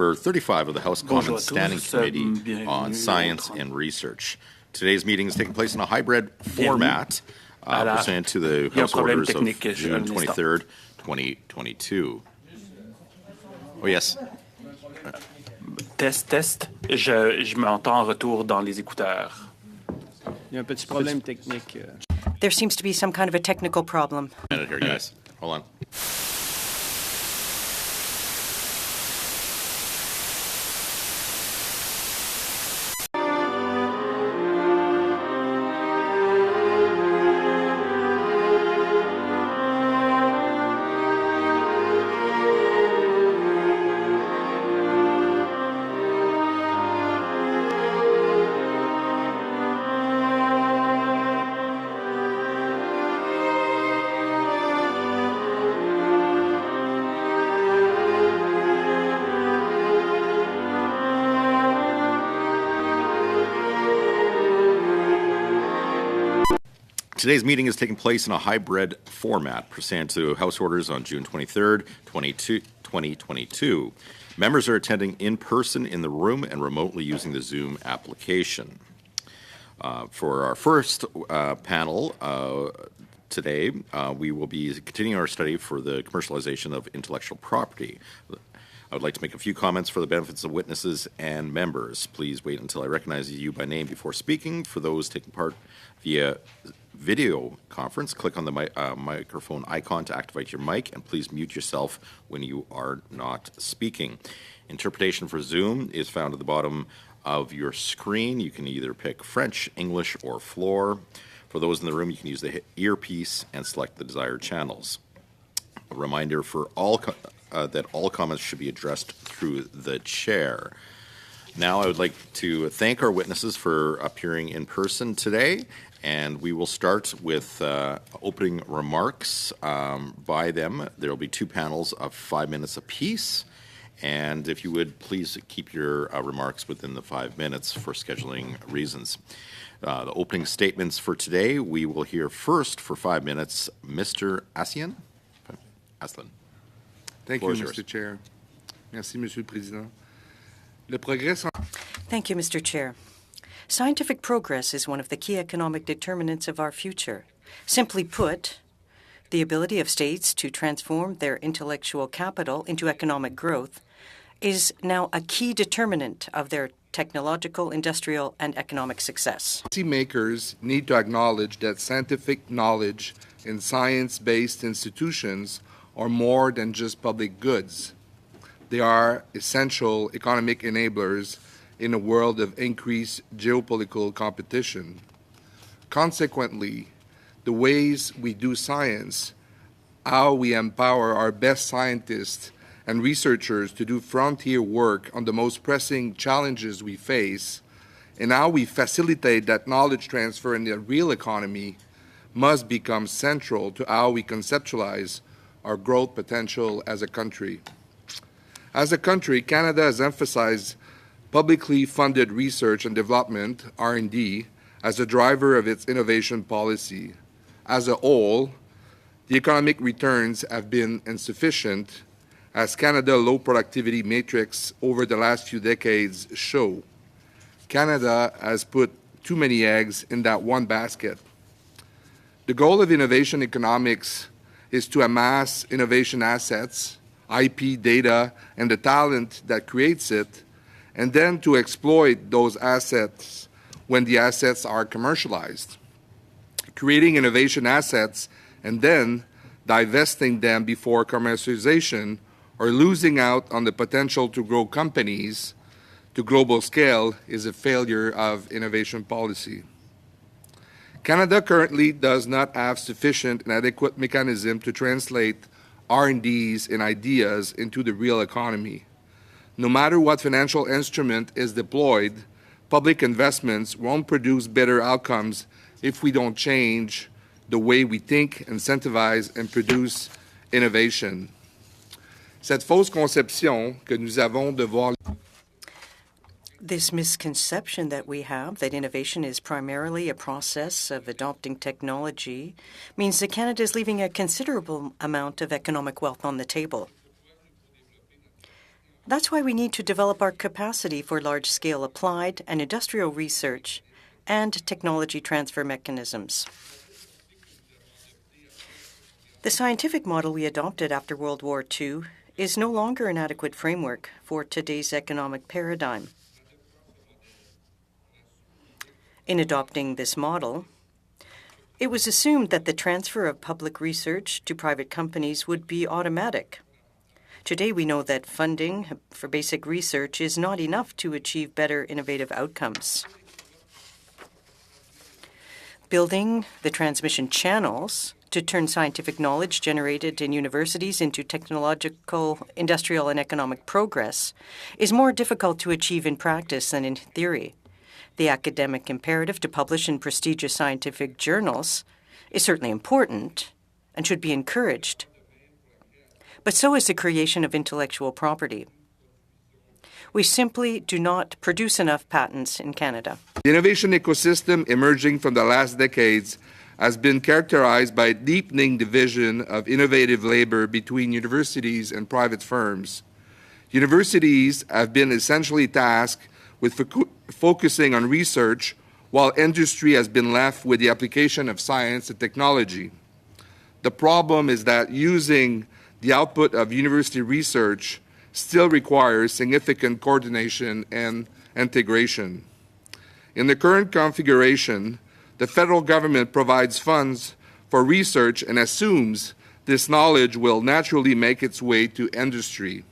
number 35 of the House Bonjour Commons à Standing tous, Committee on Science and Research. Today's meeting is taking place in a hybrid format pursuant to the House orders of June 23rd, 2022. Oh, yes. Test, test. Je m'entends en retour dans les écouteurs. Il y a un petit problème technique. There seems to be some kind of a technical problem. Minute here, guys. Hold on. Today's meeting is taking place in a hybrid format pursuant to House orders on June 23rd, 2022. Members are attending in person in the room and remotely using the Zoom application. For our first panel today, we will be continuing our study for the commercialization of intellectual property. I would like to make a few comments for the benefits of witnesses and members. Please wait until I recognize you by name before speaking. For those taking part via video conference, click on the microphone icon to activate your mic, and please mute yourself when you are not speaking. Interpretation for Zoom is found at the bottom of your screen. You can either pick French, English, or floor. For those in the room, you can use the earpiece and select the desired channels. A reminder for all that all comments should be addressed through the chair. Now I would like to thank our witnesses for appearing in person today, and we will start with opening remarks by them. There will be two panels of 5 minutes apiece, and if you would please keep your remarks within the 5 minutes for scheduling reasons. The opening statements for today, we will hear first for 5 minutes, Mr. Aslan. Thank you, Mr. Chair. Merci, Monsieur le Président. Le progrès. Thank you, Mr. Chair. Scientific progress is one of the key economic determinants of our future. Simply put, the ability of states to transform their intellectual capital into economic growth is now a key determinant of their technological, industrial, and economic success. Policymakers need to acknowledge that scientific knowledge in science-based institutions are more than just public goods. They are essential economic enablers in a world of increased geopolitical competition. Consequently, the ways we do science, how we empower our best scientists and researchers to do frontier work on the most pressing challenges we face, and how we facilitate that knowledge transfer in the real economy must become central to how we conceptualize our growth potential as a country. As a country, Canada has emphasized publicly funded research and development, R&D, as a driver of its innovation policy. As a whole, the economic returns have been insufficient, as Canada's low productivity matrix over the last few decades show. Canada has put too many eggs in that one basket. The goal of innovation economics is to amass innovation assets, IP, data, and the talent that creates it, and then to exploit those assets when the assets are commercialized. Creating innovation assets and then divesting them before commercialization or losing out on the potential to grow companies to global scale is a failure of innovation policy. Canada currently does not have sufficient and adequate mechanism to translate R&Ds and ideas into the real economy. No matter what financial instrument is deployed, public investments won't produce better outcomes if we don't change the way we think, incentivize, and produce innovation. Cette fausse conception que nous avons de voir This misconception that we have that innovation is primarily a process of adopting technology means that Canada is leaving a considerable amount of economic wealth on the table. That's why we need to develop our capacity for large-scale applied and industrial research and technology transfer mechanisms. The scientific model we adopted after World War II is no longer an adequate framework for today's economic paradigm. In adopting this model, it was assumed that the transfer of public research to private companies would be automatic. Today, we know that funding for basic research is not enough to achieve better innovative outcomes. Building the transmission channels to turn scientific knowledge generated in universities into technological, industrial, and economic progress is more difficult to achieve in practice than in theory. The academic imperative to publish in prestigious scientific journals is certainly important and should be encouraged, but so is the creation of intellectual property. We simply do not produce enough patents in Canada. The innovation ecosystem emerging from the last decades has been characterized by a deepening division of innovative labor between universities and private firms. Universities have been essentially tasked with focusing on research, while industry has been left with the application of science and technology. The problem is that using the output of university research still requires significant coordination and integration. In the current configuration, the federal government provides funds for research and assumes this knowledge will naturally make its way to industry.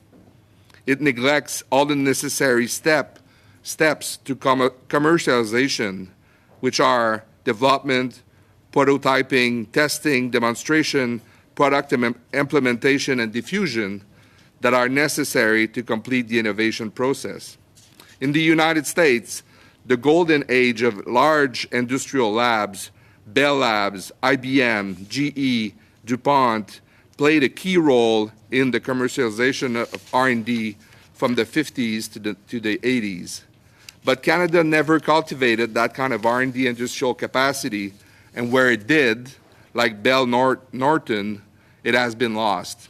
It neglects all the necessary steps to commercialization, which are development, prototyping, testing, demonstration, product implementation, and diffusion that are necessary to complete the innovation process. In the United States, the golden age of large industrial labs, Bell Labs, IBM, GE, DuPont, played a key role in the commercialization of R&D from the 50s to the 80s. But Canada never cultivated that kind of R&D industrial capacity, and where it did, like Bell Norton, it has been lost.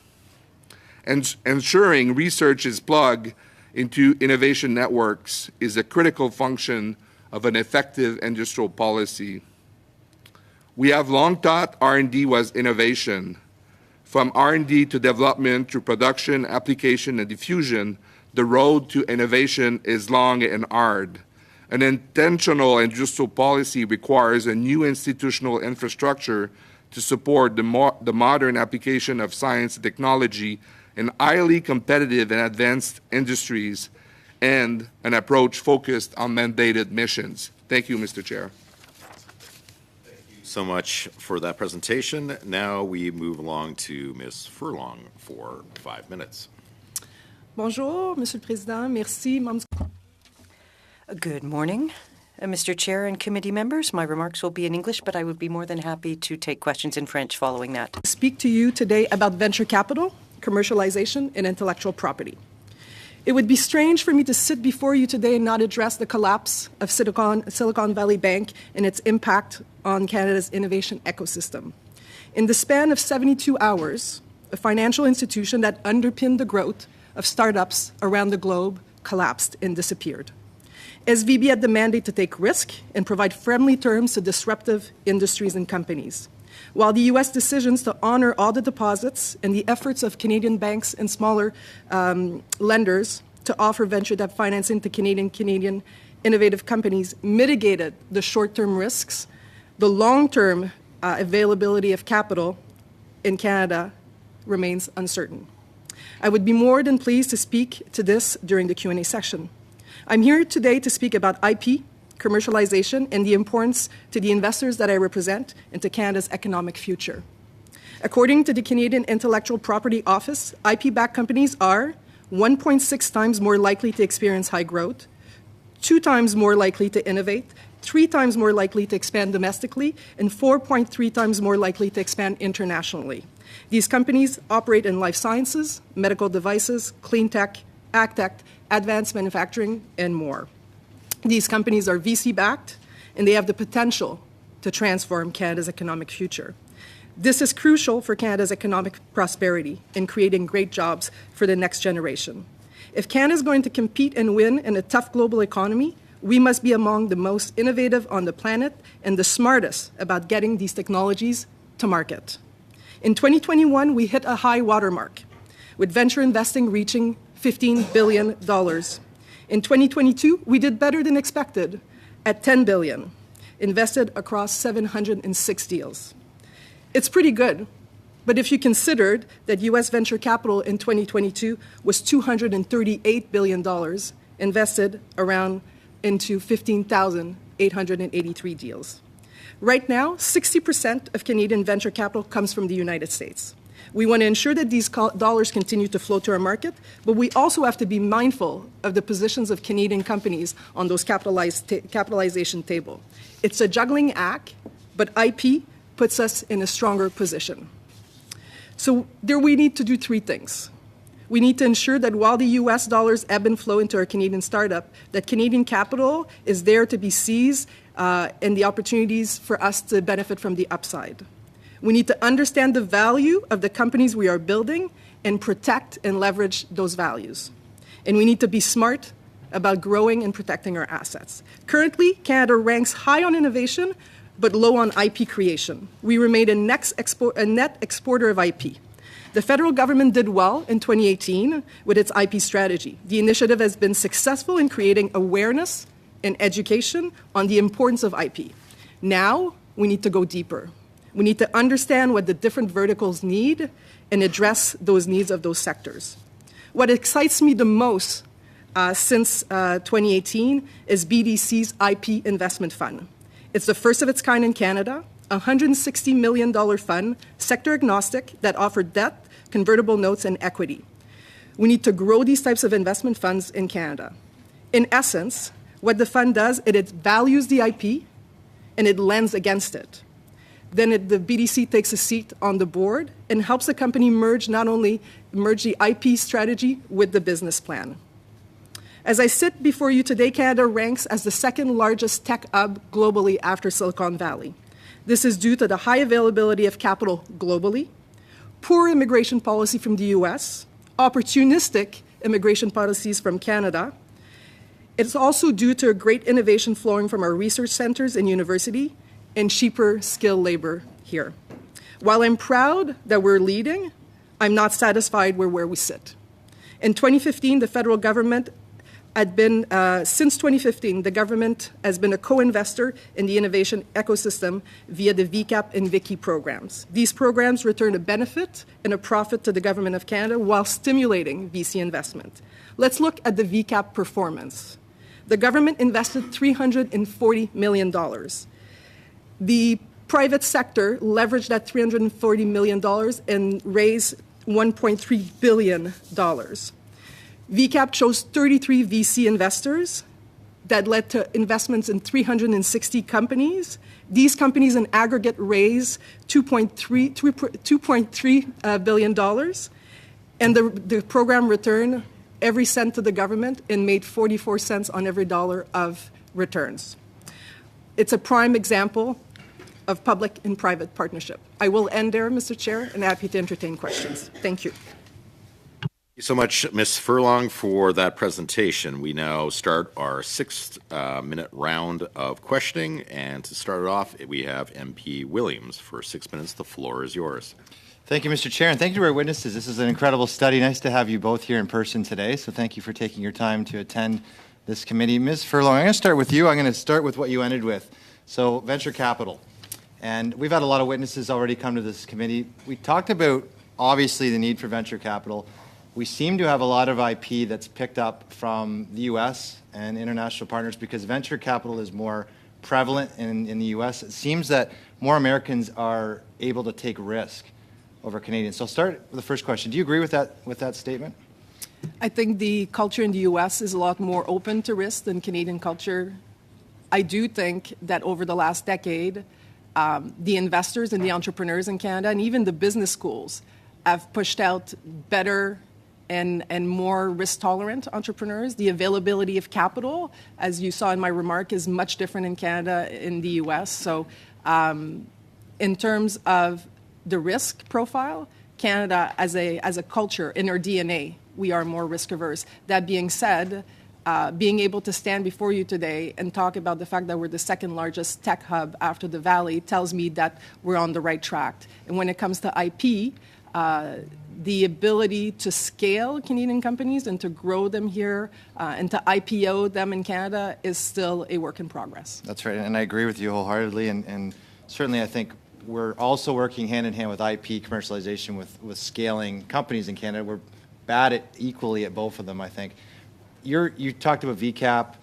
And ensuring research is plugged into innovation networks is a critical function of an effective industrial policy. We have long thought R&D was innovation. From R&D to development to production, application, and diffusion, the road to innovation is long and hard. An intentional industrial policy requires a new institutional infrastructure to support the modern application of science and technology in highly competitive and advanced industries, and an approach focused on mandated missions. Thank you, Mr. Chair. So much for that presentation. Now we move along to Ms. Furlong for 5 minutes. Bonjour, Monsieur le Président. Merci, membres. Good morning, Mr. Chair and committee members. My remarks will be in English, but I would be more than happy to take questions in French following that. Speak to you today about venture capital, commercialization, and intellectual property. It would be strange for me to sit before you today and not address the collapse of Silicon Valley Bank and its impact on Canada's innovation ecosystem. In the span of 72 hours, a financial institution that underpinned the growth of startups around the globe collapsed and disappeared. SVB had the mandate to take risk and provide friendly terms to disruptive industries and companies. While the U.S. decisions to honor all the deposits and the efforts of Canadian banks and smaller lenders to offer venture debt financing to Canadian innovative companies mitigated the short-term risks, the long-term availability of capital in Canada remains uncertain. I would be more than pleased to speak to this during the Q&A session. I'm here today to speak about IP, commercialization, and the importance to the investors that I represent and to Canada's economic future. According to the Canadian Intellectual Property Office, IP-backed companies are 1.6 times more likely to experience high growth, 2 times more likely to innovate, 3 times more likely to expand domestically, and 4.3 times more likely to expand internationally. These companies operate in life sciences, medical devices, clean tech, ag tech, advanced manufacturing, and more. These companies are VC-backed, and they have the potential to transform Canada's economic future. This is crucial for Canada's economic prosperity and creating great jobs for the next generation. If Canada is going to compete and win in a tough global economy, we must be among the most innovative on the planet and the smartest about getting these technologies to market. In 2021, we hit a high watermark, with venture investing reaching $15 billion. In 2022, we did better than expected at $10 billion, invested across 706 deals. It's pretty good, but if you considered that U.S. venture capital in 2022 was $238 billion, invested around into 15,883 deals. Right now, 60% of Canadian venture capital comes from the United States. We want to ensure that these dollars continue to flow to our market, but we also have to be mindful of the positions of Canadian companies on those capitalization table. It's a juggling act, but IP puts us in a stronger position. So there we need to do three things. We need to ensure that while the U.S. dollars ebb and flow into our Canadian startup, that Canadian capital is there to be seized and the opportunities for us to benefit from the upside. We need to understand the value of the companies we are building and protect and leverage those values. And we need to be smart about growing and protecting our assets. Currently, Canada ranks high on innovation, but low on IP creation. We remain a net exporter of IP. The federal government did well in 2018 with its IP strategy. The initiative has been successful in creating awareness and education on the importance of IP. Now, we need to go deeper. We need to understand what the different verticals need and address those needs of those sectors. What excites me the most since 2018 is BDC's IP Investment Fund. It's the first of its kind in Canada, a $160 million fund, sector agnostic, that offered debt, convertible notes, and equity. We need to grow these types of investment funds in Canada. In essence, what the fund does, it values the IP and it lends against it. Then the BDC takes a seat on the board and helps the company merge the IP strategy with the business plan. As I sit before you today, Canada ranks as the second largest tech hub globally after Silicon Valley. This is due to the high availability of capital globally, poor immigration policy from the US, opportunistic immigration policies from Canada. It's also due to a great innovation flowing from our research centers and university and cheaper skilled labor here. While I'm proud that we're leading, I'm not satisfied with where we sit. In 2015, the federal government since 2015, the government has been a co-investor in the innovation ecosystem via the VCAP and VICI programs. These programs return a benefit and a profit to the government of Canada while stimulating VC investment. Let's look at the VCAP performance. The government invested $340 million. The private sector leveraged that $340 million and raised $1.3 billion. VCAP chose 33 VC investors that led to investments in 360 companies. These companies in aggregate raised $2.3 billion, and the program returned every cent to the government and made 44 cents on every dollar of returns. It's a prime example of public and private partnership. I will end there, Mr. Chair, and happy to entertain questions. Thank you. Thank you so much, Ms. Furlong, for that presentation. We now start our 6-minute round of questioning, and to start it off, we have MP Williams for 6 minutes. The floor is yours. Thank you, Mr. Chair, and thank you to our witnesses. This is an incredible study. Nice to have you both here in person today, so thank you for taking your time to attend this committee. Ms. Furlong, I'm going to start with you. I'm going to start with what you ended with. So, venture capital. And we've had a lot of witnesses already come to this committee. We talked about, obviously, the need for venture capital. We seem to have a lot of IP that's picked up from the U.S. and international partners because venture capital is more prevalent in the U.S. It seems that more Americans are able to take risk over Canadians. So I'll start with the first question. Do you agree with that statement? I think the culture in the U.S. is a lot more open to risk than Canadian culture. I do think that over the last decade, the investors and the entrepreneurs in Canada and even the business schools have pushed out better and more risk-tolerant entrepreneurs. The availability of capital, as you saw in my remark, is much different in Canada in the U.S. So in terms of the risk profile, Canada as a culture in our DNA, we are more risk averse. That being said, being able to stand before you today and talk about the fact that we're the second largest tech hub after the Valley tells me that we're on the right track. And when it comes to IP, the ability to scale Canadian companies and to grow them here and to IPO them in Canada is still a work in progress. That's right, and I agree with you wholeheartedly, and certainly I think we're also working hand in hand with IP commercialization with scaling companies in Canada. We're bad at equally at both of them, I think. You talked about VCAP,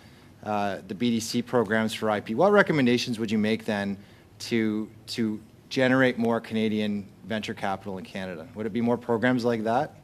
the BDC programs for IP. What recommendations would you make then to generate more Canadian venture capital in Canada? Would it be more programs like that?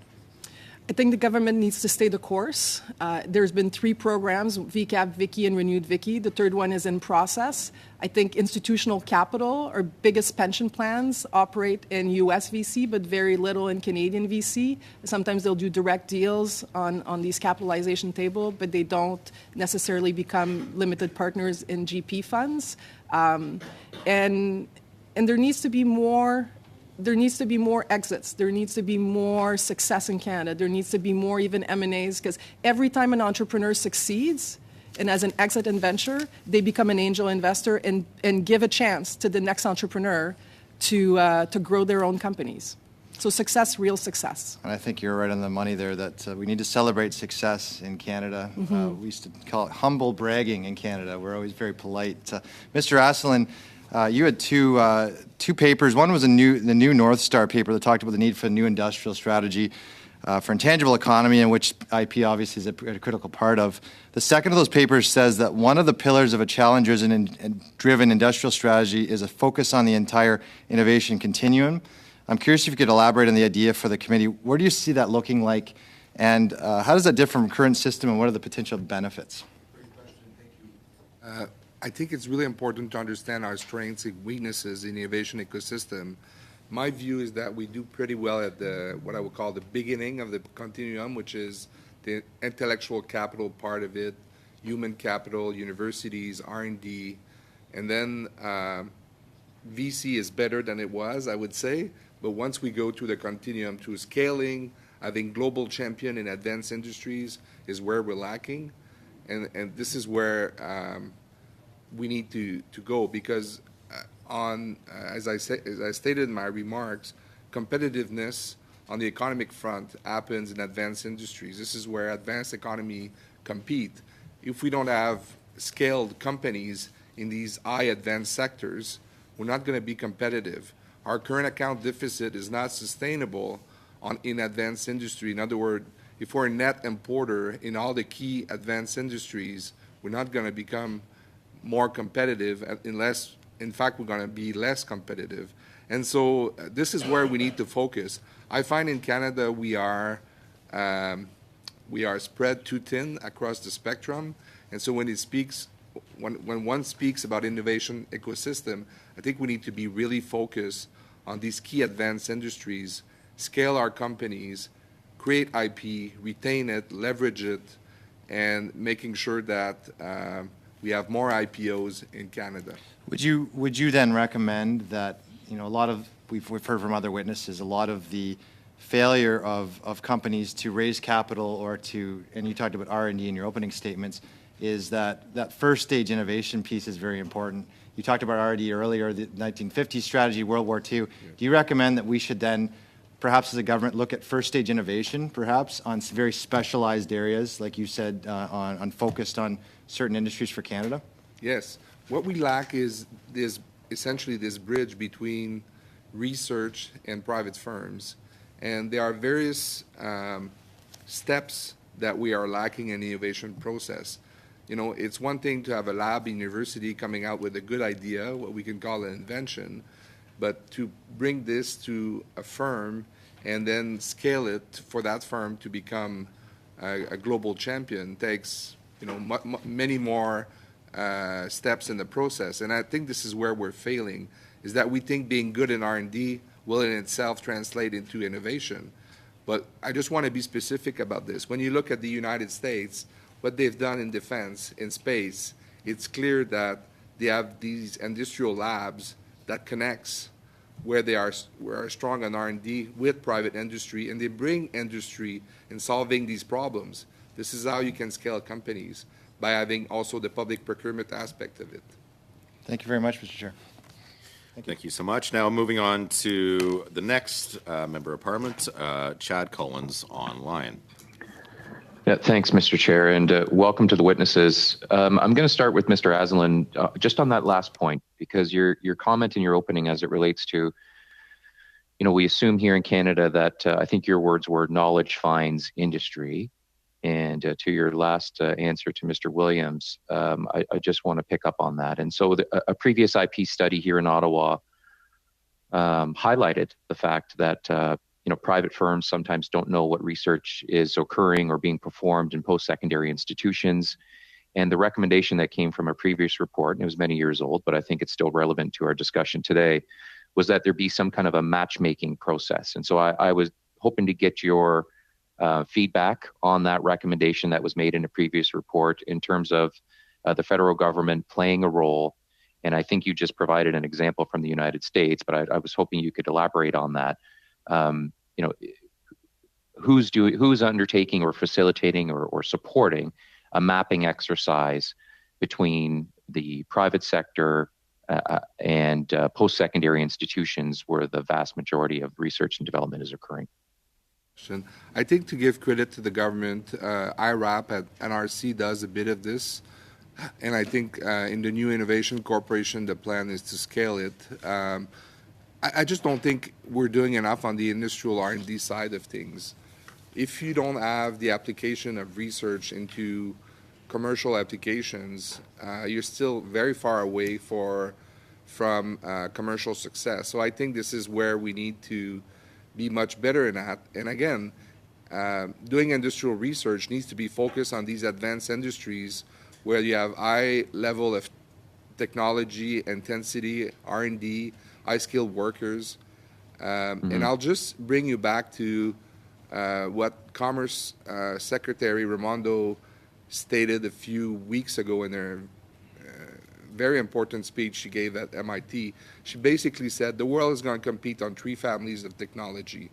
I think the government needs to stay the course. There's been 3 programs, VCAP, Vicky, and Renewed Vicky. The third one is in process. I think institutional capital, our biggest pension plans, operate in U.S. VC, but very little in Canadian VC. Sometimes they'll do direct deals on these capitalization table, but they don't necessarily become limited partners in GP funds. And there needs to be more. There needs to be more exits. There needs to be more success in Canada. There needs to be more even M&As, because every time an entrepreneur succeeds and as an exit in venture, they become an angel investor and give a chance to the next entrepreneur to grow their own companies. So success, real success. And I think you're right on the money there that we need to celebrate success in Canada. We used to call it humble bragging in Canada. We're always very polite. Mr. Asselin, you had two papers. One was the new North Star paper that talked about the need for a new industrial strategy for intangible economy, in which IP obviously is a critical part of. The second of those papers says that one of the pillars of a challenge-driven industrial strategy is a focus on the entire innovation continuum. I'm curious if you could elaborate on the idea for the committee. Where do you see that looking like, and how does that differ from current system, and what are the potential benefits? Great question. Thank you. I think it's really important to understand our strengths and weaknesses in the innovation ecosystem. My view is that we do pretty well at what I would call the beginning of the continuum, which is the intellectual capital part of it, human capital, universities, R&D, and then VC is better than it was, I would say. But once we go to the continuum to scaling, having global champion in advanced industries is where we're lacking, and this is where we need to go, because as I stated in my remarks, competitiveness on the economic front happens in advanced industries. This is where advanced economy compete. If we don't have scaled companies in these high advanced sectors, we're not going to be competitive. Our current account deficit is not sustainable in advanced industry. In other words, if we're a net importer in all the key advanced industries, we're not going to become more competitive unless, in fact, we're going to be less competitive. And so this is where we need to focus. I find in Canada we are spread too thin across the spectrum. And so when one speaks about innovation ecosystem, I think we need to be really focused on these key advanced industries, scale our companies, create IP, retain it, leverage it, and making sure that we have more IPOs in Canada. Would you then recommend that, a lot of, we've heard from other witnesses, a lot of the failure of companies to raise capital or and you talked about R&D in your opening statements, is that first stage innovation piece is very important. You talked about R&D earlier, the 1950s strategy, World War II. Yeah. Do you recommend that we should then, perhaps as a government, look at first stage innovation, perhaps on very specialized areas, like you said, on focused on certain industries for Canada? Yes. What we lack is essentially this bridge between research and private firms. And there are various steps that we are lacking in the innovation process. It's one thing to have a lab in university coming out with a good idea, what we can call an invention, but to bring this to a firm and then scale it for that firm to become a global champion takes many more steps in the process. And I think this is where we're failing, is that we think being good in R&D will in itself translate into innovation. But I just want to be specific about this. When you look at the United States, what they've done in defense, in space, it's clear that they have these industrial labs that connects where they are strong on R&D with private industry, and they bring industry in solving these problems. This is how you can scale companies, by having also the public procurement aspect of it. Thank you very much, Mr. Chair. Thank you so much. Now moving on to the next Member of Parliament, Chad Collins online. Yeah, thanks, Mr. Chair, and welcome to the witnesses. I'm going to start with Mr. Asselin, just on that last point, because your comment in your opening as it relates to, we assume here in Canada that I think your words were knowledge finds industry. And to your last answer to Mr. Williams, I just want to pick up on that. And so a previous IP study here in Ottawa highlighted the fact that private firms sometimes don't know what research is occurring or being performed in post-secondary institutions. And the recommendation that came from a previous report, and it was many years old, but I think it's still relevant to our discussion today, was that there be some kind of a matchmaking process. And so I was hoping to get your feedback on that recommendation that was made in a previous report in terms of the federal government playing a role. And I think you just provided an example from the United States, but I was hoping you could elaborate on that. Who's undertaking or facilitating or supporting a mapping exercise between the private sector and post-secondary institutions where the vast majority of research and development is occurring? I think, to give credit to the government, IRAP at NRC does a bit of this, and I think in the new Innovation Corporation, the plan is to scale it. I just don't think we're doing enough on the industrial R&D side of things. If you don't have the application of research into commercial applications, you're still very far away from commercial success. So I think this is where we need to be much better in that. And again, doing industrial research needs to be focused on these advanced industries where you have high level of technology, intensity, R&D, high-skilled workers. And I'll just bring you back to what Commerce Secretary Raimondo stated a few weeks ago in her very important speech she gave at MIT. She basically said the world is going to compete on three families of technology.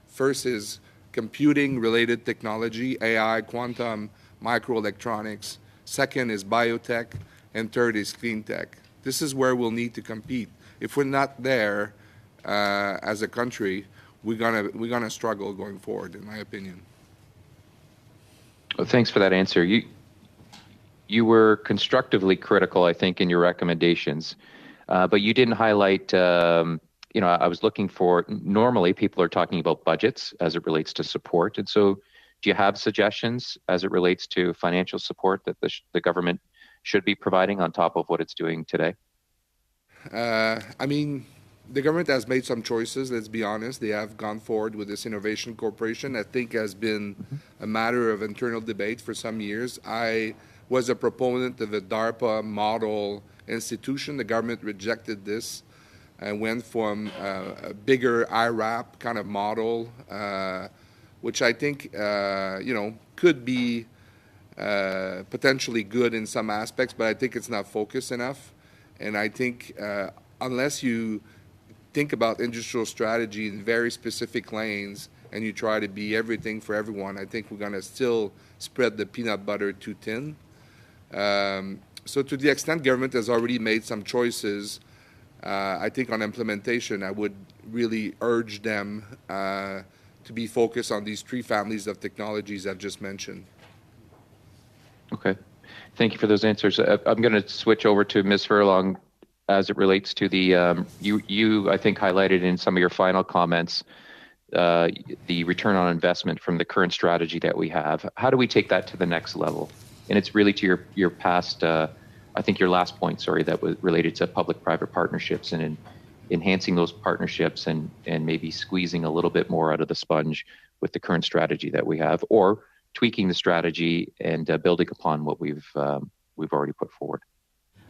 First is computing-related technology, AI, quantum, microelectronics. Second is biotech, and third is clean tech. This is where we'll need to compete. If we're not there as a country, we're gonna struggle going forward, in my opinion. Well, thanks for that answer. You were constructively critical, I think, in your recommendations, but you didn't highlight. I was looking for. Normally, people are talking about budgets as it relates to support, and so do you have suggestions as it relates to financial support that the government should be providing on top of what it's doing today? I mean, the government has made some choices, let's be honest. They have gone forward with this Innovation Corporation. I think has been a matter of internal debate for some years. I was a proponent of a DARPA model institution. The government rejected this and went from a bigger IRAP kind of model, which I think, could be potentially good in some aspects, but I think it's not focused enough. And I think unless you think about industrial strategy in very specific lanes and you try to be everything for everyone, I think we're going to still spread the peanut butter too thin. So to the extent government has already made some choices, I think on implementation, I would really urge them to be focused on these three families of technologies I've just mentioned. Okay. Thank you for those answers. I'm going to switch over to Ms. Furlong as it relates to the, you I think highlighted in some of your final comments, the return on investment from the current strategy that we have. How do we take that to the next level? And it's really to your past, I think your last point, sorry, that was related to public-private partnerships and in enhancing those partnerships and maybe squeezing a little bit more out of the sponge with the current strategy that we have, or tweaking the strategy and building upon what we've already put forward.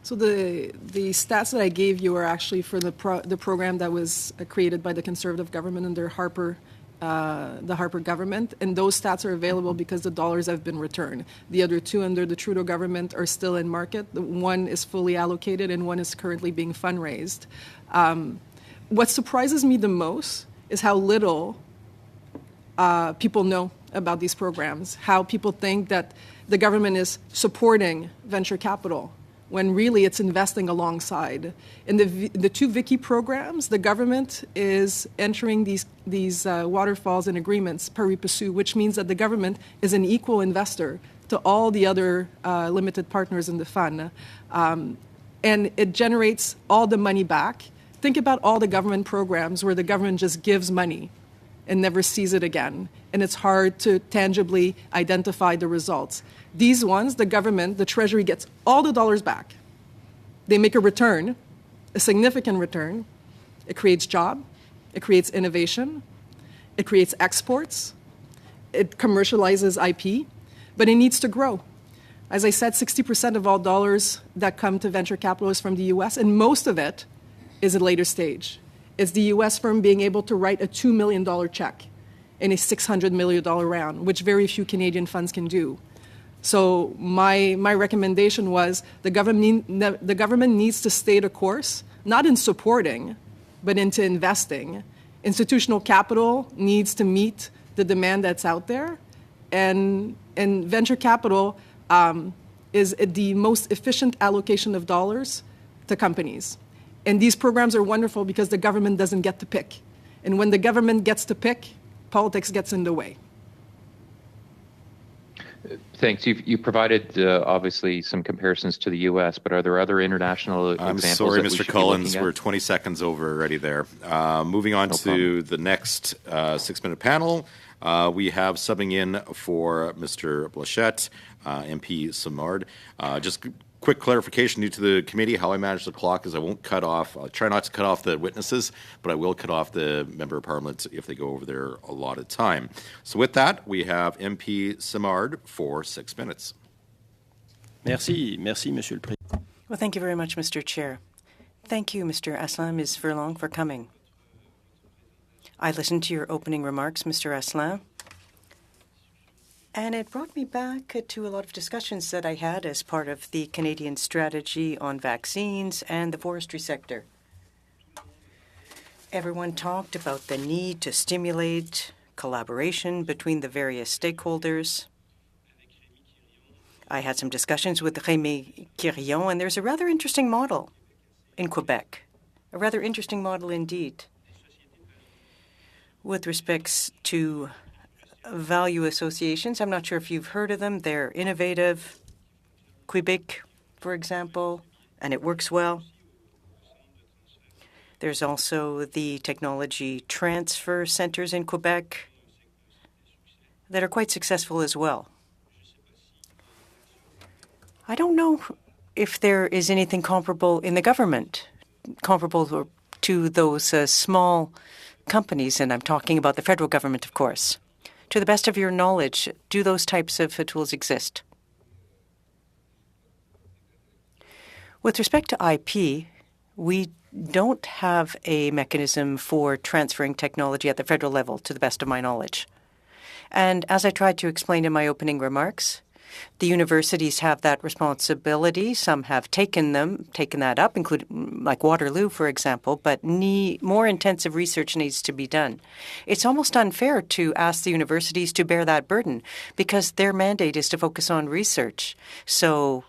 So the stats that I gave you are actually for the program that was created by the Conservative government under the Harper government, and those stats are available because the dollars have been returned. The other two under the Trudeau government are still in market. One is fully allocated and one is currently being fundraised. what surprises me the most is how little people know about these programs, how people think that the government is supporting venture capital when really it's investing alongside. In the two Vicky programs, the government is entering these waterfalls and agreements pari passu, which means that the government is an equal investor to all the other limited partners in the fund. And it generates all the money back. Think about all the government programs where the government just gives money and never sees it again. And it's hard to tangibly identify the results. These ones, the government, the Treasury gets all the dollars back. They make a return, a significant return. It creates job, it creates innovation, it creates exports, it commercializes IP, but it needs to grow. As I said, 60% of all dollars that come to venture capital is from the US, and most of it is at later stage. It's the US firm being able to write a $2 million check in a $600 million round, which very few Canadian funds can do. So my recommendation was the government needs to stay the course, not in supporting, but into investing. Institutional capital needs to meet the demand that's out there, and venture capital is the most efficient allocation of dollars to companies. And these programs are wonderful because the government doesn't get to pick. And when the government gets to pick, politics gets in the way. Thanks. You provided obviously some comparisons to the U.S., but are there other international examples? I'm sorry, that we Mr. should be Collins. looking at? We're 20 seconds over already there. Moving on to the next 6-minute panel. We have subbing in for Mr. Blanchette, MP Simard. Just quick clarification due to the committee. How I manage the clock is I won't cut off. I'll try not to cut off the witnesses, but I will cut off the member of parliament if they go over their allotted time. So with that, we have MP Simard for 6 minutes. Merci, Monsieur le Président. Well, thank you very much, Mr. Chair. Thank you, Mr. Asselin, Ms. Furlong, for coming. I listened to your opening remarks, Mr. Asselin, and it brought me back to a lot of discussions that I had as part of the Canadian strategy on vaccines and the forestry sector. Everyone talked about the need to stimulate collaboration between the various stakeholders. I had some discussions with Rémi Quirion, and there's a rather interesting model in Quebec, a rather interesting model indeed, with respects to value associations. I'm not sure if you've heard of them. They're innovative. Quebec, for example, and it works well. There's also the technology transfer centers in Quebec that are quite successful as well. I don't know if there is anything comparable in the government, comparable to those small companies, and I'm talking about the federal government, of course. To the best of your knowledge, do those types of tools exist? With respect to IP, we don't have a mechanism for transferring technology at the federal level, to the best of my knowledge. And as I tried to explain in my opening remarks, the universities have that responsibility. Some have taken that up, including like Waterloo, for example, but more intensive research needs to be done. It's almost unfair to ask the universities to bear that burden because their mandate is to focus on research. So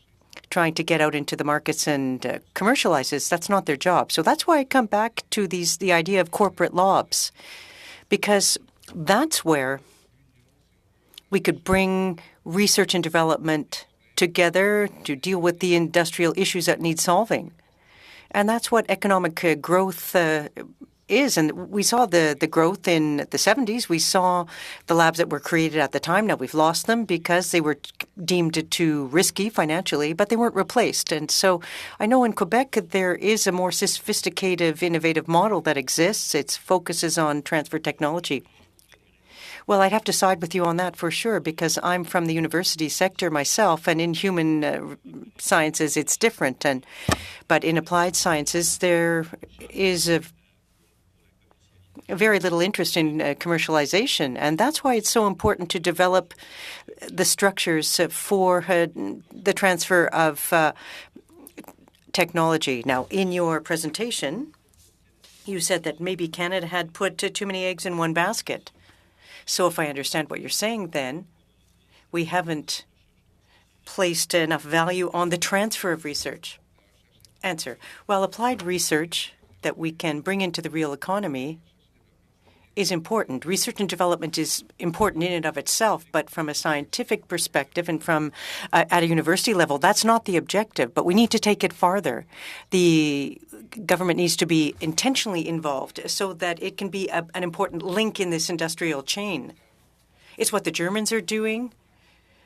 trying to get out into the markets and commercialize this, that's not their job. So that's why I come back to the idea of corporate lobs, because that's where we could bring research and development together to deal with the industrial issues that need solving. And that's what economic growth is. And we saw the growth in the 70s. We saw the labs that were created at the time. Now we've lost them because they were deemed too risky financially, but they weren't replaced. And so I know in Quebec there is a more sophisticated, innovative model that exists. It focuses on transfer technology. Well, I'd have to side with you on that for sure, because I'm from the university sector myself, and in human sciences it's different. But in applied sciences there is a very little interest in commercialization, and that's why it's so important to develop the structures for the transfer of technology. Now, in your presentation, You said that maybe Canada had put too many eggs in one basket. So if I understand what you're saying, then we haven't placed enough value on the transfer of research. Answer. Well, applied research that we can bring into the real economy is important. Research and development is important in and of itself, but from a scientific perspective and from at a university level, that's not the objective, but we need to take it farther. The government needs to be intentionally involved so that it can be an important link in this industrial chain. It's what the Germans are doing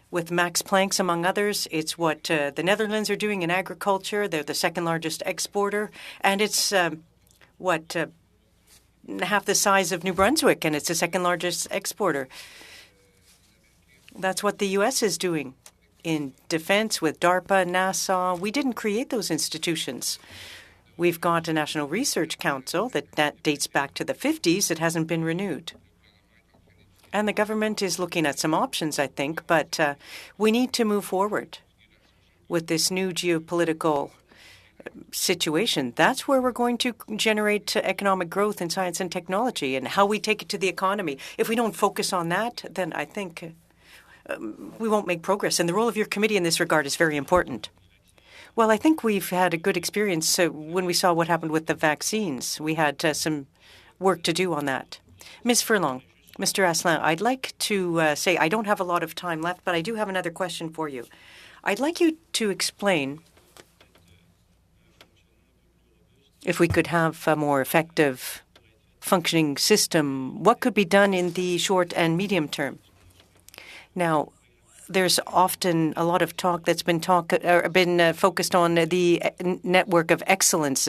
with Max Planck's, among others. It's what the Netherlands are doing in agriculture. They're the second largest exporter. And it's half the size of New Brunswick, and it's the second largest exporter. That's what the U.S. is doing in defense with DARPA, NASA. We didn't create those institutions. We've got a National Research Council that dates back to the 50s. It hasn't been renewed. And the government is looking at some options, I think, but we need to move forward with this new geopolitical situation. That's where we're going to generate economic growth in science and technology and how we take it to the economy. If we don't focus on that, then I think we won't make progress. And the role of your committee in this regard is very important. Well, I think we've had a good experience when we saw what happened with the vaccines. We had some work to do on that. Ms. Furlong, Mr. Asselin, I'd like to say I don't have a lot of time left, but I do have another question for you. I'd like you to explain, if we could have a more effective functioning system, what could be done in the short and medium term? Now, there's often a lot of talk that's been focused on the networks of excellence,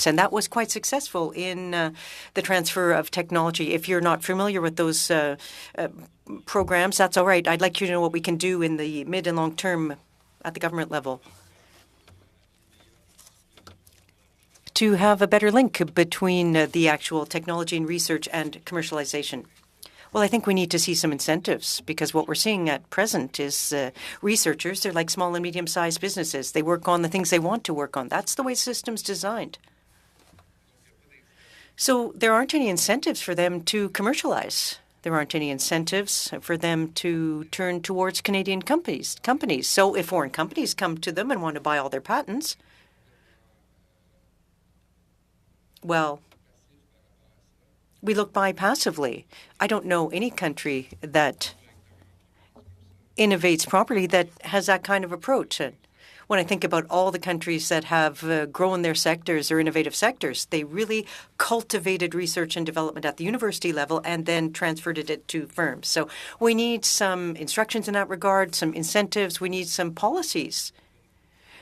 and that was quite successful in the transfer of technology. If you're not familiar with those programs, that's all right. I'd like you to know what we can do in the mid and long term at the government level to have a better link between the actual technology and research and commercialization. Well, I think we need to see some incentives, because what we're seeing at present is researchers, they're like small and medium-sized businesses. They work on the things they want to work on. That's the way the system's designed. So there aren't any incentives for them to commercialize. There aren't any incentives for them to turn towards Canadian companies. So if foreign companies come to them and want to buy all their patents, well, we look by passively. I don't know any country that innovates properly that has that kind of approach. And when I think about all the countries that have grown their sectors or innovative sectors, they really cultivated research and development at the university level and then transferred it to firms. So we need some instructions in that regard, some incentives. We need some policies,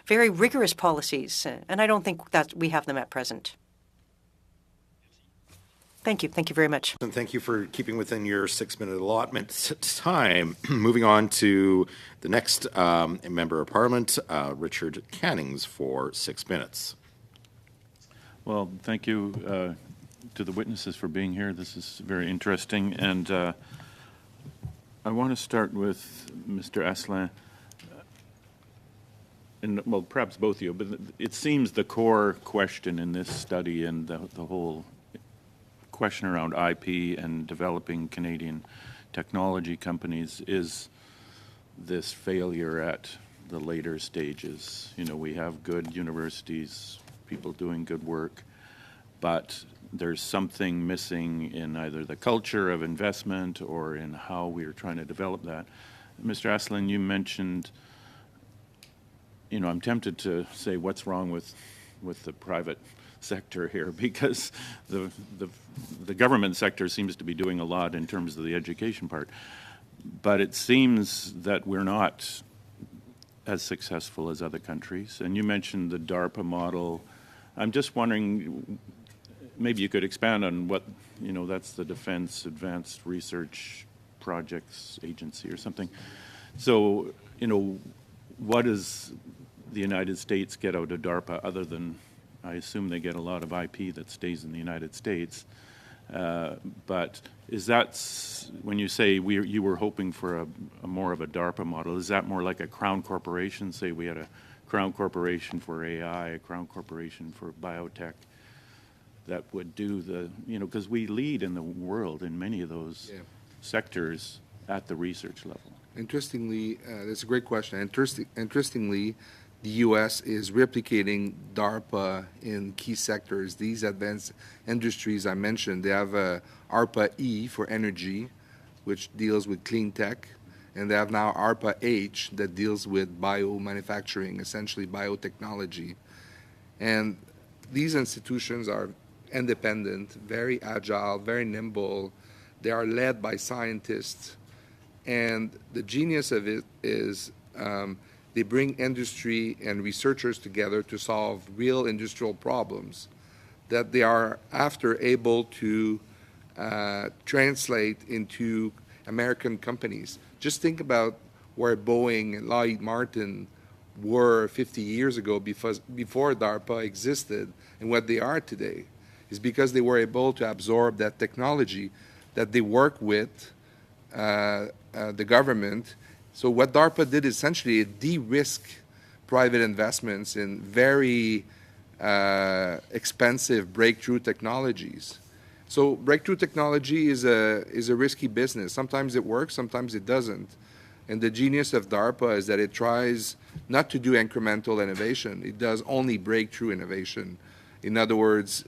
very rigorous policies. And I don't think that we have them at present. Thank you. Thank you very much. And thank you for keeping within your 6-minute allotment time. Moving on to the next Member of Parliament, Richard Cannings, for 6 minutes. Well, thank you to the witnesses for being here. This is very interesting. And I want to start with Mr. Asselin. And, well, perhaps both of you, but it seems the core question in this study and the whole question around IP and developing Canadian technology companies is this failure at the later stages. You know, we have good universities, people doing good work, but there's something missing in either the culture of investment or in how we are trying to develop that. Mr. Asselin, you mentioned, you know, I'm tempted to say what's wrong with the private sector here, because the government sector seems to be doing a lot in terms of the education part, but it seems that we're not as successful as other countries. And you mentioned the DARPA model. I'm just wondering, maybe you could expand on what, you know, that's the Defense Advanced Research Projects Agency or something. So, you know, what does the United States get out of DARPA other than, I assume they get a lot of IP that stays in the United States. But is that, when you say you were hoping for a more of a DARPA model, is that more like a crown corporation? Say we had a crown corporation for AI, a crown corporation for biotech. that would do the, because we lead in the world in many of those sectors at the research level. Interestingly, that's a great question. Interestingly, the U.S. is replicating DARPA in key sectors. These advanced industries I mentioned, they have ARPA-E for energy, which deals with clean tech, and they have now ARPA-H that deals with biomanufacturing, essentially biotechnology. And these institutions are independent, very agile, very nimble. They are led by scientists. And the genius of it is they bring industry and researchers together to solve real industrial problems that they are after able to translate into American companies. Just think about where Boeing and Lockheed Martin were 50 years ago before DARPA existed and what they are today. Is because they were able to absorb that technology that they work with the government. So what DARPA did essentially de-risk private investments in very expensive breakthrough technologies. So breakthrough technology is a risky business. Sometimes it works, sometimes it doesn't. And the genius of DARPA is that it tries not to do incremental innovation. It does only breakthrough innovation. In other words,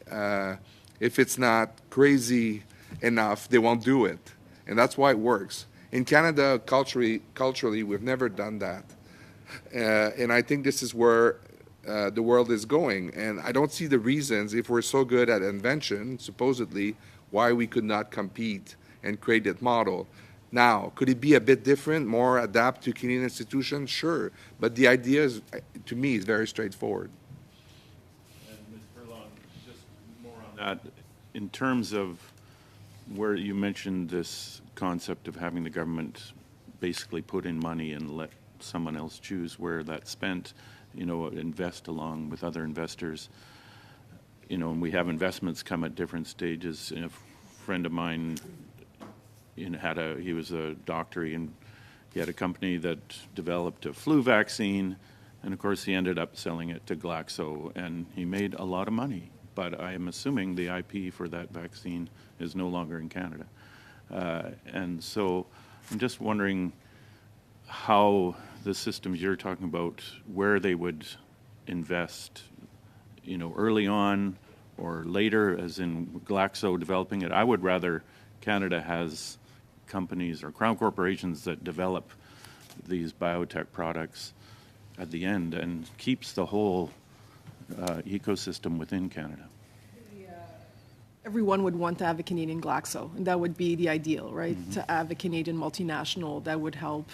if it's not crazy enough, they won't do it. And that's why it works. In Canada, culturally, we've never done that. And I think this is where the world is going. And I don't see the reasons, if we're so good at invention, supposedly, why we could not compete and create that model. Now, could it be a bit different, more adapt to Canadian institutions? Sure. But the idea, is, to me, is very straightforward. That in terms of where you mentioned this concept of having the government basically put in money and let someone else choose where that's spent, invest along with other investors, and we have investments come at different stages. A friend of mine, he was a doctor, and he had a company that developed a flu vaccine, and of course he ended up selling it to Glaxo, and he made a lot of money. But I am assuming the IP for that vaccine is no longer in Canada. And so I'm just wondering how the systems you're talking about, where they would invest, early on or later, as in Glaxo developing it. I would rather Canada has companies or crown corporations that develop these biotech products at the end and keeps the whole ecosystem within Canada. Everyone would want to have a Canadian Glaxo, and that would be the ideal, right? Mm-hmm. To have a Canadian multinational that would help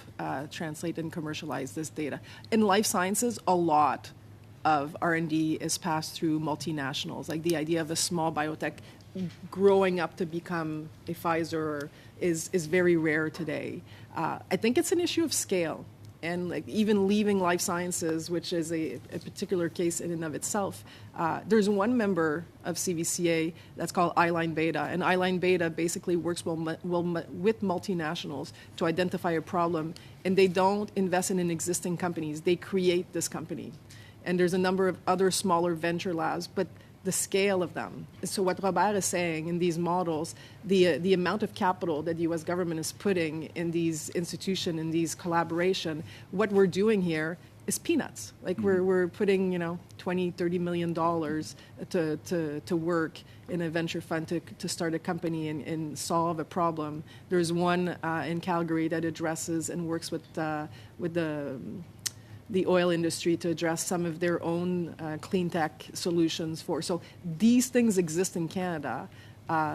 translate and commercialize this data. In life sciences, a lot of R&D is passed through multinationals. Like the idea of a small biotech growing up to become a Pfizer is very rare today. I think it's an issue of scale. And like even leaving life sciences, which is a particular case in and of itself, there's one member of CVCA that's called I-Line Beta, and I-Line Beta basically works with multinationals to identify a problem, and they don't invest in existing companies. They create this company. And there's a number of other smaller venture labs, but the scale of them. So what Robert is saying in these models, the amount of capital that the U.S. government is putting in these institutions, in these collaboration, what we're doing here is peanuts. Like we're putting, $20, $30 million to work in a venture fund to start a company and solve a problem. There's one in Calgary that addresses and works with the oil industry to address some of their own clean tech solutions for. So these things exist in Canada.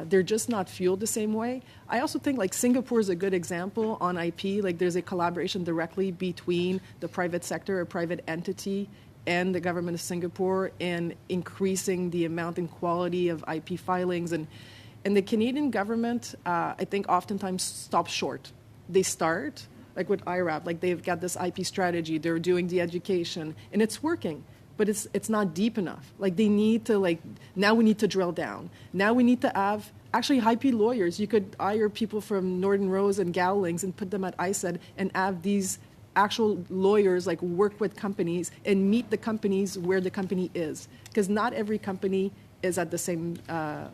They're just not fueled the same way. I also think like Singapore is a good example on IP. Like there's a collaboration directly between the private sector, a private entity, and the government of Singapore in increasing the amount and quality of IP filings. And the Canadian government, I think, oftentimes stops short. They start, like with IRAP, like they've got this IP strategy, they're doing the education, and it's working, but it's not deep enough. Like they need to, now we need to drill down. Now we need to have, actually, IP lawyers. You could hire people from Norton Rose and Gowlings and put them at ISED and have these actual lawyers work with companies and meet the companies where the company is. Because not every company is at the same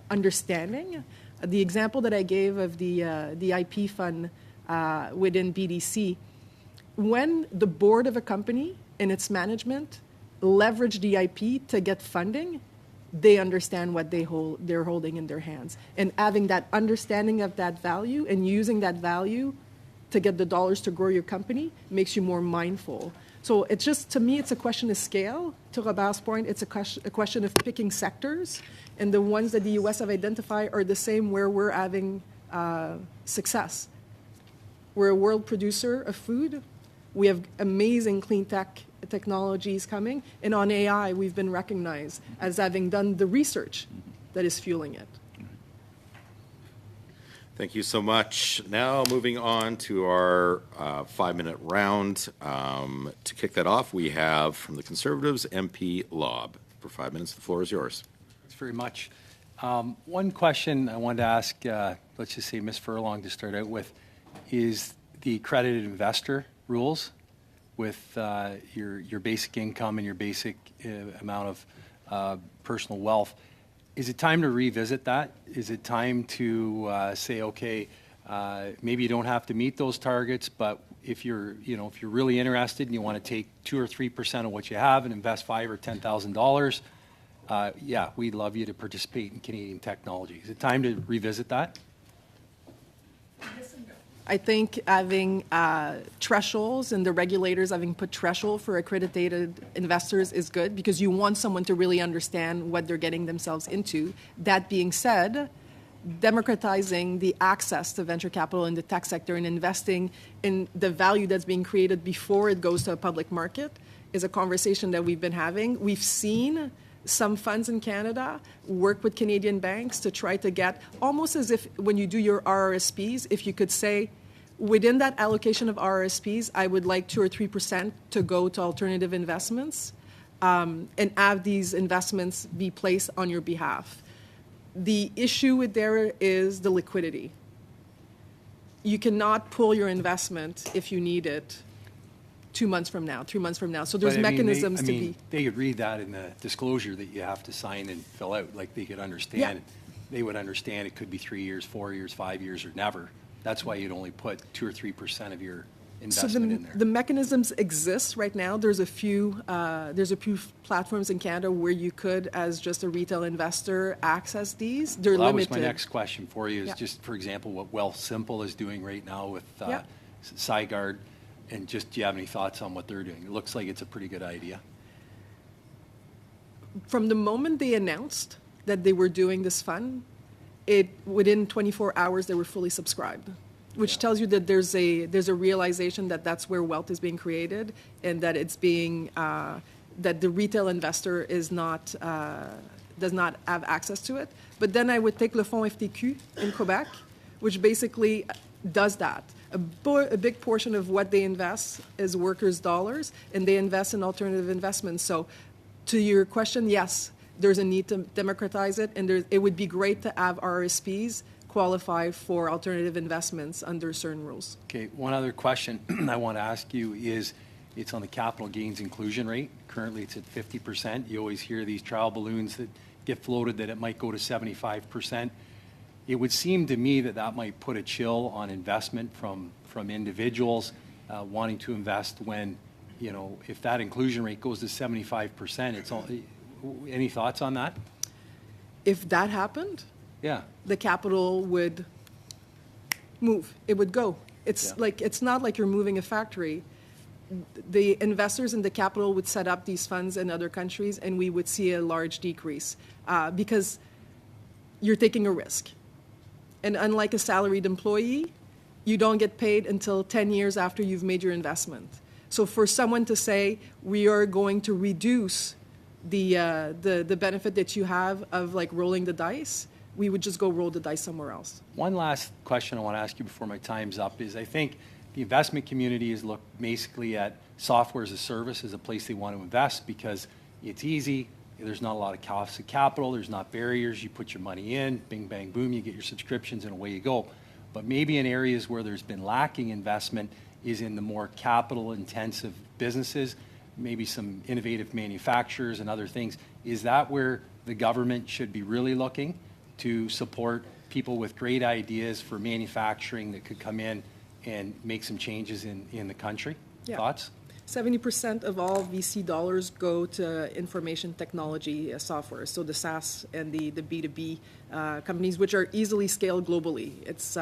understanding. The example that I gave of the IP fund within BDC, when the board of a company and its management leverage the IP to get funding, they understand what they're holding in their hands. And having that understanding of that value and using that value to get the dollars to grow your company makes you more mindful. So it's just, to me, it's a question of scale. To Robert's point, it's a question of picking sectors. And the ones that the U.S. have identified are the same where we're having success. We're a world producer of food. We have amazing clean technologies coming. And on AI, we've been recognized as having done the research that is fueling it. Thank you so much. Now, moving on to our 5-minute round. To kick that off, we have from the Conservatives, MP Lobb. For 5 minutes, the floor is yours. Thanks very much. One question I wanted to ask, let's just say Ms. Furlong to start out with, is the accredited investor rules with your basic income and your basic amount of personal wealth. Is it time to revisit that? Is it time to say, okay, maybe you don't have to meet those targets, but if you're really interested and you want to take 2 or 3% of what you have and invest $5,000 or $10,000, yeah, we'd love you to participate in Canadian technology. Is it time to revisit that? I think having thresholds and the regulators having put threshold for accredited investors is good because you want someone to really understand what they're getting themselves into. That being said, democratizing the access to venture capital in the tech sector and investing in the value that's being created before it goes to a public market is a conversation that we've been having. We've seen some funds in Canada work with Canadian banks to try to get, almost as if when you do your RRSPs, if you could say, within that allocation of RRSPs, I would like 2 or 3% to go to alternative investments and have these investments be placed on your behalf. The issue with there is the liquidity. You cannot pull your investment if you need it 2 months from now, 3 months from now. So there's mechanisms to be. They could read that in the disclosure that you have to sign and fill out. Like they could understand. Yeah. They would understand it could be 3 years, 4 years, 5 years, or never. That's why you'd only put 2 or 3% of your investment in there. The mechanisms exist right now. There's a few platforms in Canada where you could, as just a retail investor, access these. They're limited. That was my next question for you. Is just, for example, what Wealthsimple is doing right now with Sagard. And just, do you have any thoughts on what they're doing? It looks like it's a pretty good idea. From the moment they announced that they were doing this fund, within 24 hours they were fully subscribed, which tells you that there's a realization that that's where wealth is being created, and that it's being that the retail investor is not does not have access to it. But then I would take Le Fonds FTQ in Quebec, which basically does that. A big portion of what they invest is workers' dollars, and they invest in alternative investments. So to your question, yes, there's a need to democratize it, and it would be great to have RRSPs qualify for alternative investments under certain rules. Okay, one other question I want to ask you is, it's on the capital gains inclusion rate. Currently it's at 50%. You always hear these trial balloons that get floated that it might go to 75%. It would seem to me that that might put a chill on investment from individuals wanting to invest when, if that inclusion rate goes to 75%, it's all. Any thoughts on that? If that happened, yeah, the capital would move. It would go. It's not like you're moving a factory. The investors in the capital would set up these funds in other countries, and we would see a large decrease because you're taking a risk. And unlike a salaried employee, you don't get paid until 10 years after you've made your investment. So for someone to say, we are going to reduce the benefit that you have of like rolling the dice, we would just go roll the dice somewhere else. One last question I want to ask you before my time's up is, I think the investment community has looked basically at software as a service as a place they want to invest because it's easy. There's not a lot of costs of capital. There's not barriers. You put your money in, bing, bang, boom, you get your subscriptions, and away you go. But maybe in areas where there's been lacking investment is in the more capital-intensive businesses. maybe some innovative manufacturers and other things. Is that where the government should be really looking to support people with great ideas for manufacturing that could come in and make some changes in the country? Yeah. Thoughts? 70% of all VC dollars go to information technology software, so the SaaS and the B2B companies, which are easily scaled globally. It's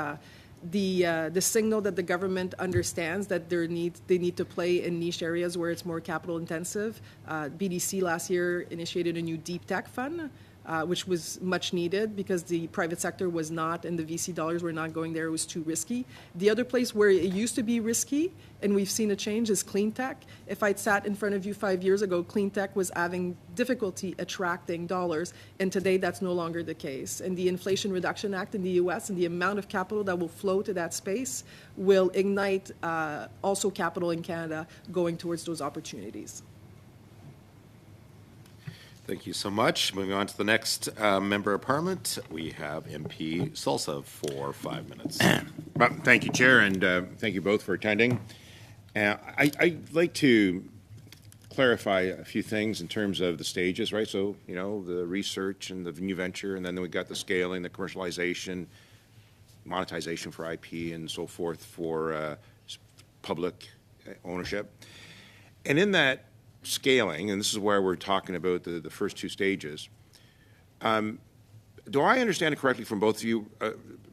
the signal that the government understands that they need to play in niche areas where it's more capital intensive. BDC last year initiated a new deep tech fund, which was much needed because the private sector was not, and the VC dollars were not going there. It was too risky. The other place where it used to be risky, and we've seen a change, is clean tech. If I'd sat in front of you 5 years ago, clean tech was having difficulty attracting dollars, and today that's no longer the case. And the Inflation Reduction Act in the U.S. and the amount of capital that will flow to that space will ignite also capital in Canada going towards those opportunities. Thank you so much. Moving on to the next member of Parliament, we have MP Salsa for 5 minutes. Well, thank you, Chair, and thank you both for attending. I'd like to clarify a few things in terms of the stages, right? So, you know, the research and the new venture, and then we got the scaling, the commercialization, monetization for IP, and so forth for public ownership. And in that scaling, and this is where we're talking about the first two stages, do I understand it correctly from both of you,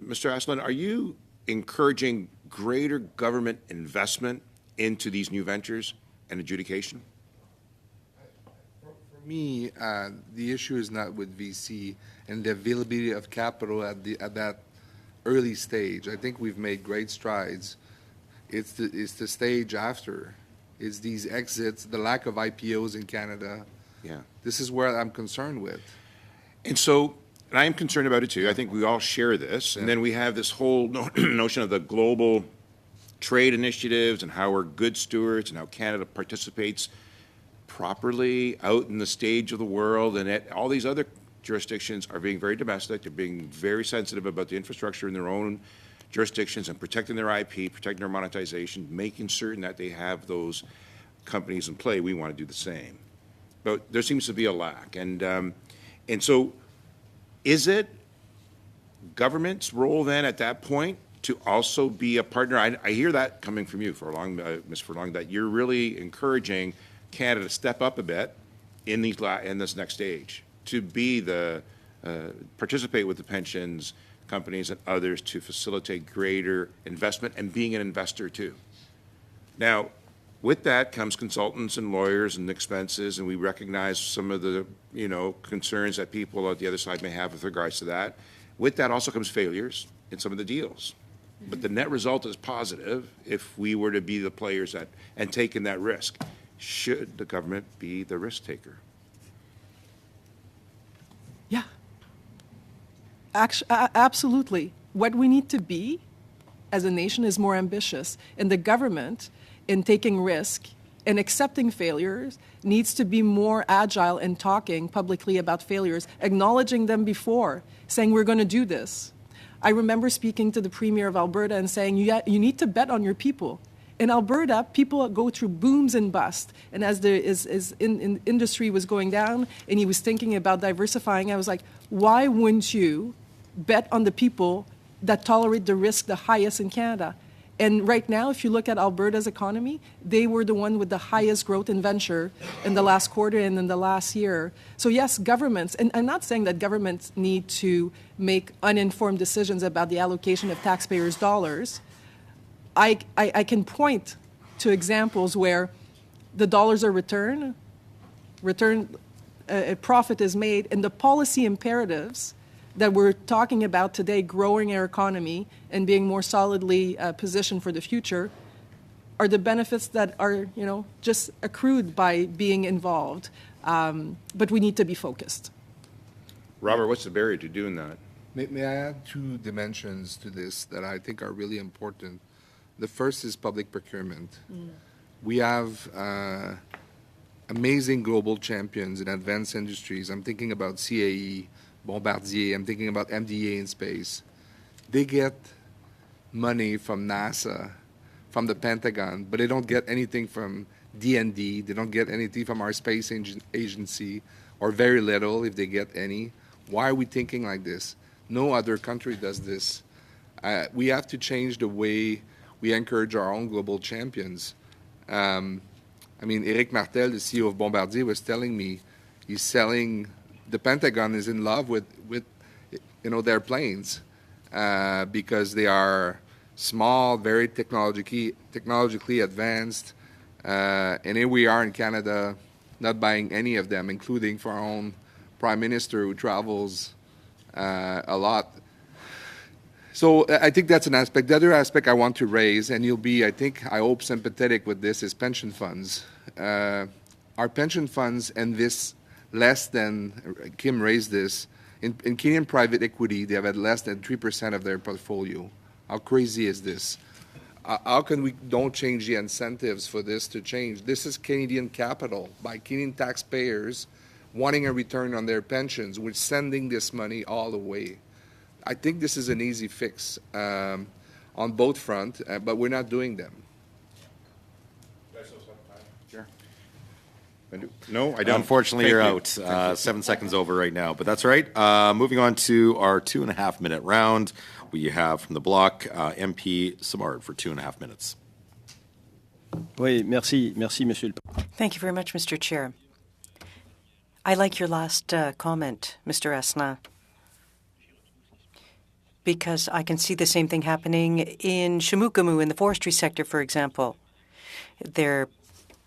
Mr. Asselin, are you encouraging greater government investment into these new ventures and adjudication? For me, the issue is not with VC and the availability of capital at that early stage. I think we've made great strides. It's the stage after. It's these exits, the lack of IPOs in Canada. Yeah. This is where I'm concerned with. And so, and I am concerned about it too. I think we all share this. And then we have this whole notion of the global trade initiatives and how we're good stewards and how Canada participates properly out in the stage of the world. And all these other jurisdictions are being very domestic. They're being very sensitive about the infrastructure in their own jurisdictions and protecting their IP, protecting their monetization, making certain that they have those companies in play. We want to do the same. But there seems to be a lack. And so is it government's role then at that point to also be a partner? I hear that coming from you, Ms. Furlong, that you're really encouraging Canada to step up a bit in this next stage, to be participate with the pensions companies and others to facilitate greater investment and being an investor too. Now, with that comes consultants and lawyers and expenses, and we recognize some of the concerns that people at the other side may have with regards to that. With that also comes failures in some of the deals. But the net result is positive if we were to be the players and taking that risk. Should the government be the risk taker? Yeah. Absolutely. What we need to be as a nation is more ambitious. And the government, in taking risk and accepting failures, needs to be more agile in talking publicly about failures, acknowledging them before, saying we're going to do this. I remember speaking to the Premier of Alberta and saying, you need to bet on your people. In Alberta, people go through booms and busts. And as industry was going down and he was thinking about diversifying, I was like, why wouldn't you bet on the people that tolerate the risk the highest in Canada? And right now, if you look at Alberta's economy, they were the one with the highest growth in venture in the last quarter and in the last year. So yes, governments, and I'm not saying that governments need to make uninformed decisions about the allocation of taxpayers' dollars. I can point to examples where the dollars are returned, a profit is made, and the policy imperatives that we're talking about today, growing our economy and being more solidly positioned for the future, are the benefits that are, just accrued by being involved. But we need to be focused. Robert, what's the barrier to doing that? May I add two dimensions to this that I think are really important? The first is public procurement. We have amazing global champions in advanced industries. I'm thinking about CAE, Bombardier, I'm thinking about MDA in space. They get money from NASA, from the Pentagon, but they don't get anything from D&D. They don't get anything from our space agency, or very little if they get any. Why are we thinking like this? No other country does this. We have to change the way we encourage our own global champions. I mean, Éric Martel, the CEO of Bombardier, was telling me he's selling. The Pentagon is in love with their planes because they are small, very technologically advanced, and here we are in Canada, not buying any of them, including for our own Prime Minister who travels a lot. So I think that's an aspect. The other aspect I want to raise, and you'll be, I hope, sympathetic with this, is pension funds. Our pension funds, and this less than, Kim raised this, in Canadian private equity, they have had less than 3% of their portfolio. How crazy is this? How can we don't change the incentives for this to change? This is Canadian capital by Canadian taxpayers wanting a return on their pensions. We're sending this money all away. I think this is an easy fix on both fronts, but we're not doing them. Sure. No, I don't. Unfortunately, Thank you're you. out. 7 seconds over right now, but that's all right. Moving on to our 2.5 minute round. We have from the block MP Simard for 2.5 minutes. Oui, merci, Monsieur le Président. Thank you very much, Mr. Chair. I like your last comment, Mr. Asselin, because I can see the same thing happening in Shamukamu in the forestry sector, for example. They're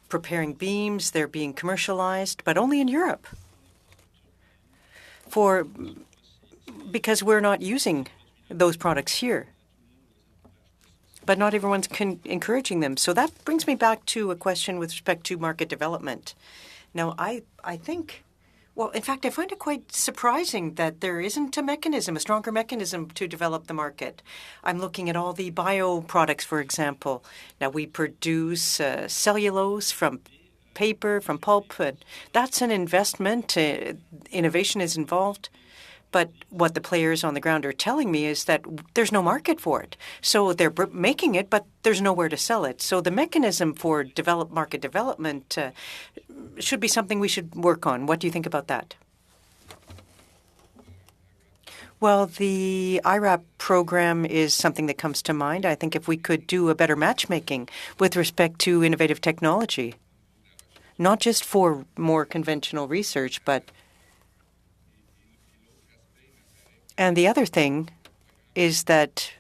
preparing beams, they're being commercialized, but only in Europe. Because we're not using those products here. But not everyone's encouraging them. So that brings me back to a question with respect to market development. Now, I think, well, in fact, I find it quite surprising that there isn't a stronger mechanism to develop the market. I'm looking at all the bio products, for example. Now, we produce cellulose from paper, from pulp. That's an investment. Innovation is involved. But what the players on the ground are telling me is that there's no market for it. So they're making it, but there's nowhere to sell it. So the mechanism for market development should be something we should work on. What do you think about that? Well, the IRAP program is something that comes to mind. I think if we could do a better matchmaking with respect to innovative technology, not just for more conventional research, but... And the other thing is that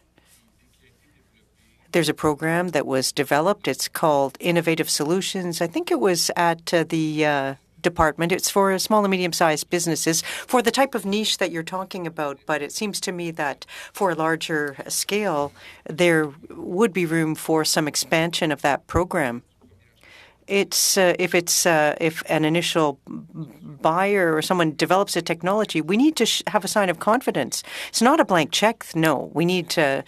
there's a program that was developed. It's called Innovative Solutions. I think it was at the department. It's for small and medium-sized businesses for the type of niche that you're talking about. But it seems to me that for a larger scale, there would be room for some expansion of that program. If an initial buyer or someone develops a technology, we need to have a sign of confidence. It's not a blank check. No, we need a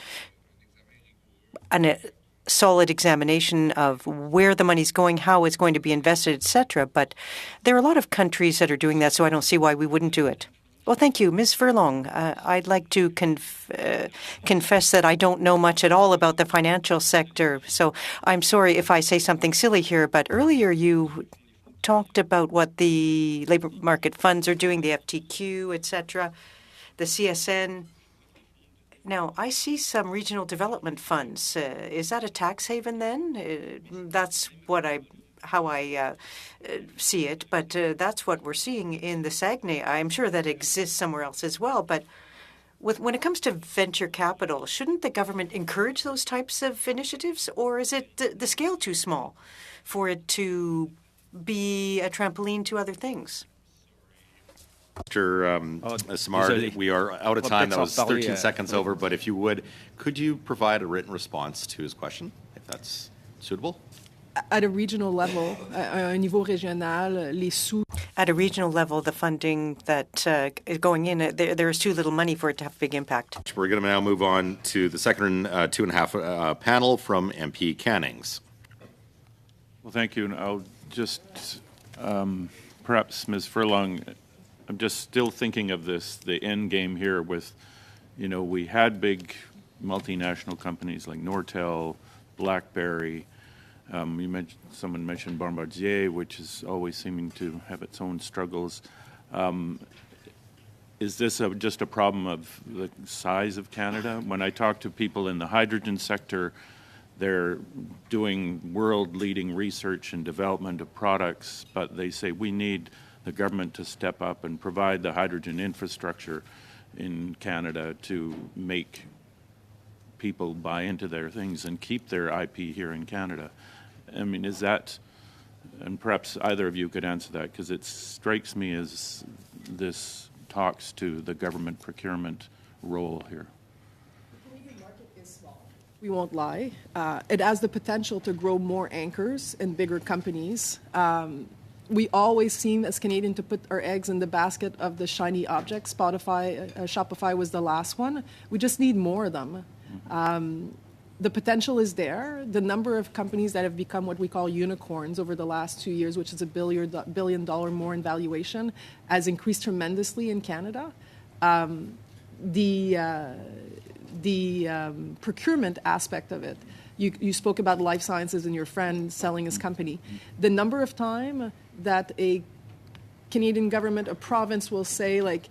solid examination of where the money's going, how it's going to be invested, etc. But there are a lot of countries that are doing that, so I don't see why we wouldn't do it. Well, thank you. Ms. Furlong, I'd like to confess that I don't know much at all about the financial sector, so I'm sorry if I say something silly here, but earlier you talked about what the labor market funds are doing, the FTQ, etc., the CSN. Now, I see some regional development funds. Is that a tax haven then? That's how I see it, but that's what we're seeing in the Saguenay. I'm sure that exists somewhere else as well, but when it comes to venture capital, shouldn't the government encourage those types of initiatives, or is it the scale too small for it to be a trampoline to other things? Mr. Simard, we are out of time. That was 13 seconds over, but if you would, could you provide a written response to his question, if that's suitable? At a regional level, à un niveau régional, les sous. At a regional level, the funding that is going in, there is too little money for it to have a big impact. We're going to now move on to the second 2.5 panel from MP Cannings. Well, thank you. And I'll just, perhaps, Ms. Furlong, I'm just still thinking of the end game here with, we had big multinational companies like Nortel, BlackBerry, Someone mentioned Bombardier, which is always seeming to have its own struggles. Is this just a problem of the size of Canada? When I talk to people in the hydrogen sector, they're doing world-leading research and development of products, but they say we need the government to step up and provide the hydrogen infrastructure in Canada to make people buy into their things and keep their IP here in Canada. I mean, is that, and perhaps either of you could answer that, because it strikes me as this talks to the government procurement role here. The Canadian market is small. We won't lie. It has the potential to grow more anchors and bigger companies. We always seem as Canadian to put our eggs in the basket of the shiny objects. Shopify was the last one. We just need more of them. The potential is there. The number of companies that have become what we call unicorns over the last 2 years, which is $1 billion more in valuation, has increased tremendously in Canada. The procurement aspect of it, you spoke about life sciences and your friend selling his company. The number of time that a Canadian government, a province will say, like,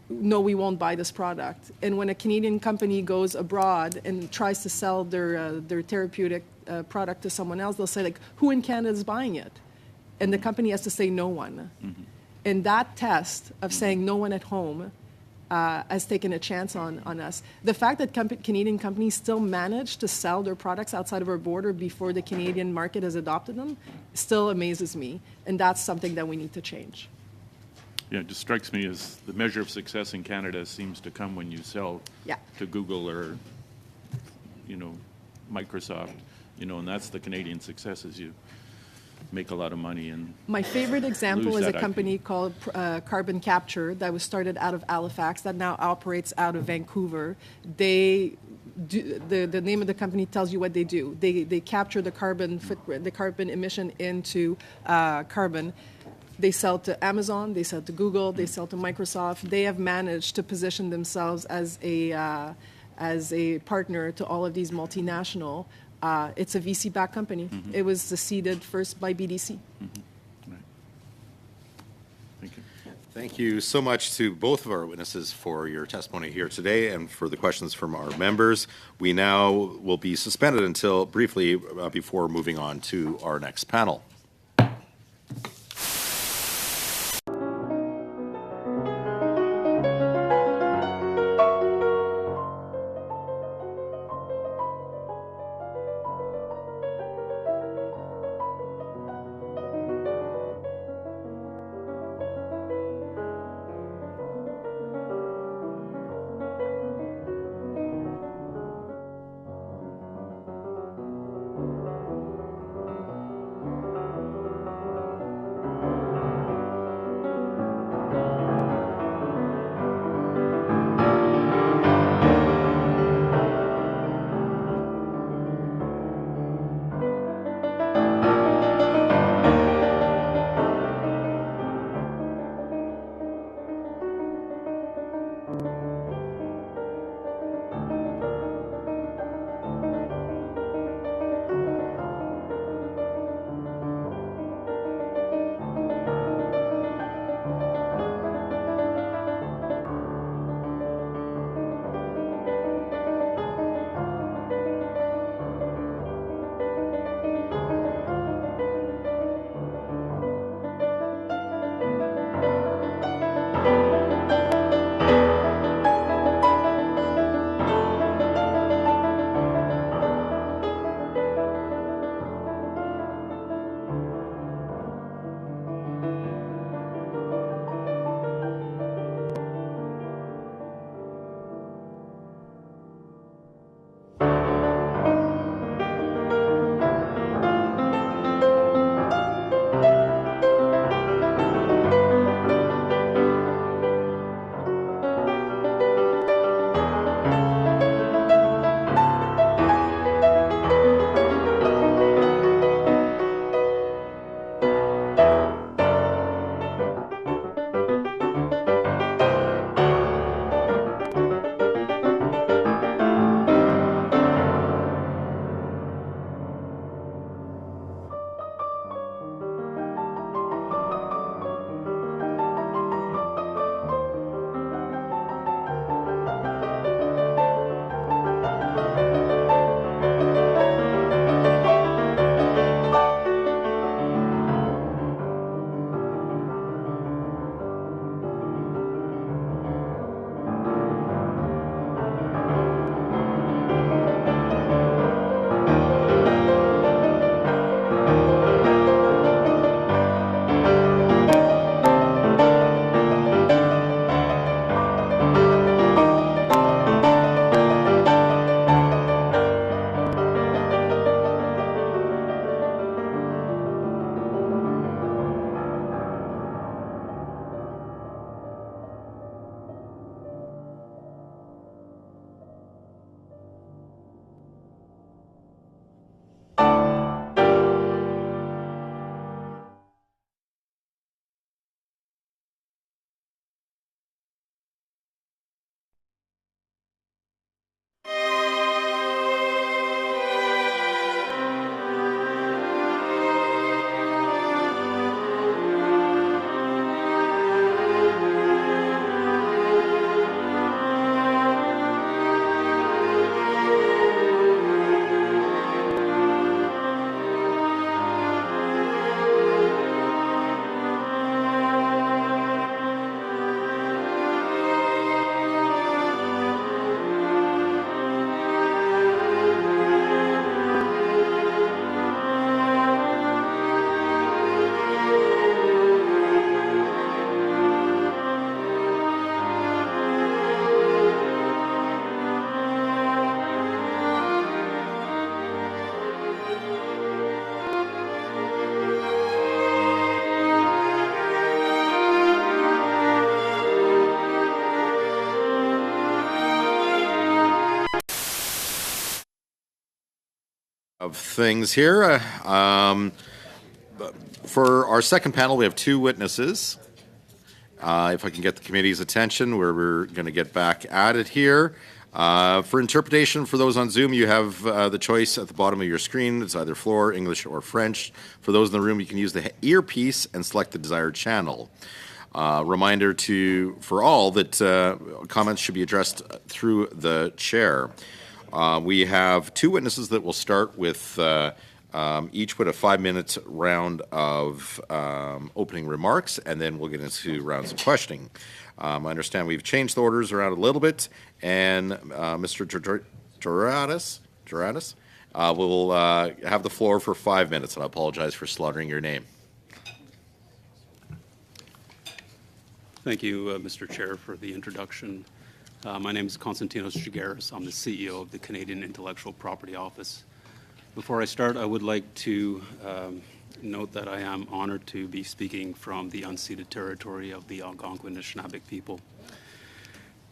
no, we won't buy this product. And when a Canadian company goes abroad and tries to sell their therapeutic product to someone else, they'll say, like, who in Canada is buying it? And the company has to say no one. Mm-hmm. And that test of saying no one at home has taken a chance on us. The fact that Canadian companies still manage to sell their products outside of our border before the Canadian market has adopted them still amazes me. And that's something that we need to change. Yeah, it just strikes me as the measure of success in Canada seems to come when you sell to Google or, Microsoft, and that's the Canadian success is you make a lot of money. And my favorite example is a company called Carbon Capture that was started out of Halifax that now operates out of Vancouver. They do, the name of the company tells you what they do. They capture the carbon footprint, the carbon emission into carbon. They sell to Amazon, they sell to Google, they sell to Microsoft. They have managed to position themselves as a partner to all of these multinational. It's a VC-backed company. Mm-hmm. It was seeded first by BDC. Mm-hmm. Right. Thank you. Thank you so much to both of our witnesses for your testimony here today and for the questions from our members. We now will be suspended until briefly before moving on to our next panel. things here. For our second panel, we have two witnesses. If I can get the committee's attention, we're going to get back at it here. For interpretation, for those on Zoom, you have the choice at the bottom of your screen. It's either floor, English, or French. For those in the room, you can use the earpiece and select the desired channel. Reminder for all that comments should be addressed through the chair. We have two witnesses that will start with each with a 5-minute round of opening remarks, and then we'll get into rounds of questioning. I understand we've changed the orders around a little bit, and Mr. Gerardis will have the floor for 5 minutes, and I apologize for slaughtering your name. Thank you, Mr. Chair, for the introduction. My name is Konstantinos Gigeris. I'm the CEO of the Canadian Intellectual Property Office. Before I start, I would like to note that I am honored to be speaking from the unceded territory of the Algonquin Anishinaabe people.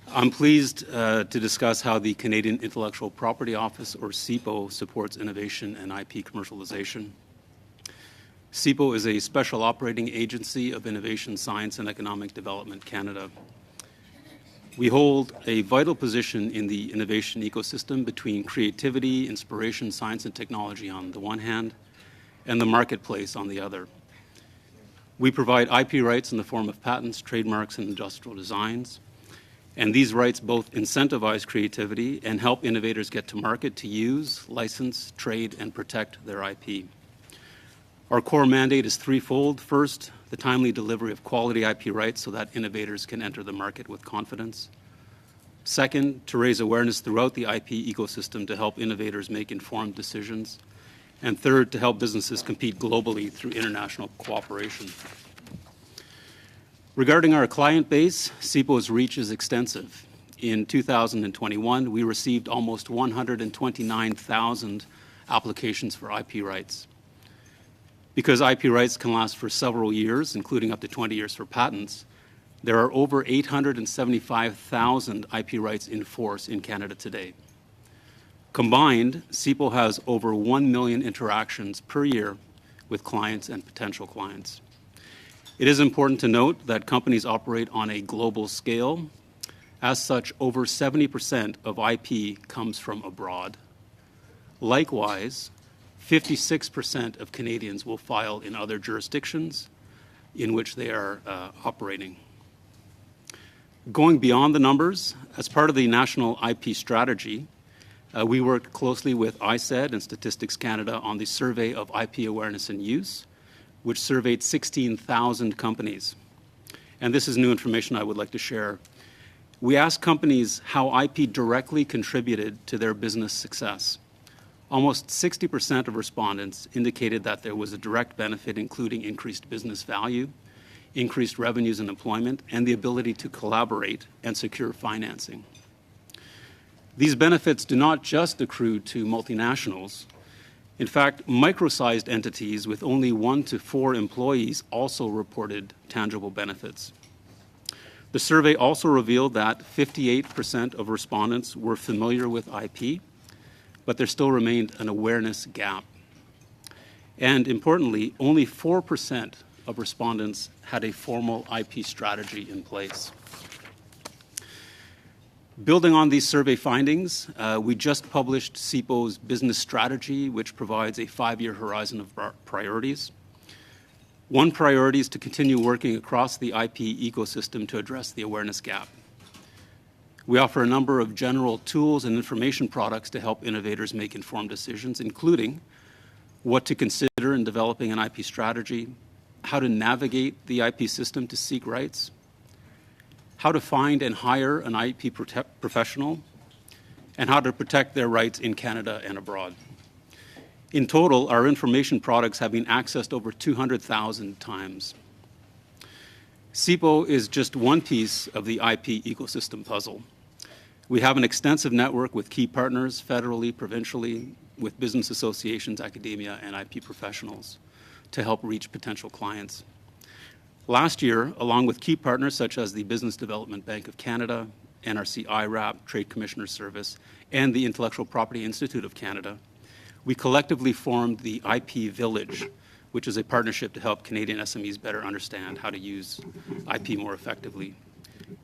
I'm pleased to discuss how the Canadian Intellectual Property Office, or CIPO, supports innovation and IP commercialization. CIPO is a special operating agency of Innovation, Science and Economic Development Canada. We hold a vital position in the innovation ecosystem between creativity, inspiration, science, and technology on the one hand, and the marketplace on the other. We provide IP rights in the form of patents, trademarks, and industrial designs, and these rights both incentivize creativity and help innovators get to market to use, license, trade, and protect their IP. Our core mandate is threefold. First, the timely delivery of quality IP rights so that innovators can enter the market with confidence. Second, to raise awareness throughout the IP ecosystem to help innovators make informed decisions. And third, to help businesses compete globally through international cooperation. Regarding our client base, CIPO's reach is extensive. In 2021, we received almost 129,000 applications for IP rights. Because IP rights can last for several years, including up to 20 years for patents, there are over 875,000 IP rights in force in Canada today. Combined, CIPO has over 1 million interactions per year with clients and potential clients. It is important to note that companies operate on a global scale. As such, over 70% of IP comes from abroad. Likewise, 56% of Canadians will file in other jurisdictions in which they are operating. Going beyond the numbers, as part of the National IP Strategy, we worked closely with ISED and Statistics Canada on the Survey of IP Awareness and Use, which surveyed 16,000 companies. And this is new information I would like to share. We asked companies how IP directly contributed to their business success. Almost 60% of respondents indicated that there was a direct benefit, including increased business value, increased revenues and employment, and the ability to collaborate and secure financing. These benefits do not just accrue to multinationals. In fact, micro-sized entities with only 1 to 4 employees also reported tangible benefits. The survey also revealed that 58% of respondents were familiar with IP, but there still remained an awareness gap. And importantly, only 4% of respondents had a formal IP strategy in place. Building on these survey findings, we just published CIPO's business strategy, which provides a 5-year horizon of priorities. One priority is to continue working across the IP ecosystem to address the awareness gap. We offer a number of general tools and information products to help innovators make informed decisions, including what to consider in developing an IP strategy, how to navigate the IP system to seek rights, how to find and hire an IP professional, and how to protect their rights in Canada and abroad. In total, our information products have been accessed over 200,000 times. CIPO is just one piece of the IP ecosystem puzzle. We have an extensive network with key partners, federally, provincially, with business associations, academia, and IP professionals to help reach potential clients. Last year, along with key partners such as the Business Development Bank of Canada, NRC IRAP, Trade Commissioner Service, and the Intellectual Property Institute of Canada, We collectively formed the IP Village, which is a partnership to help Canadian SMEs better understand how to use IP more effectively.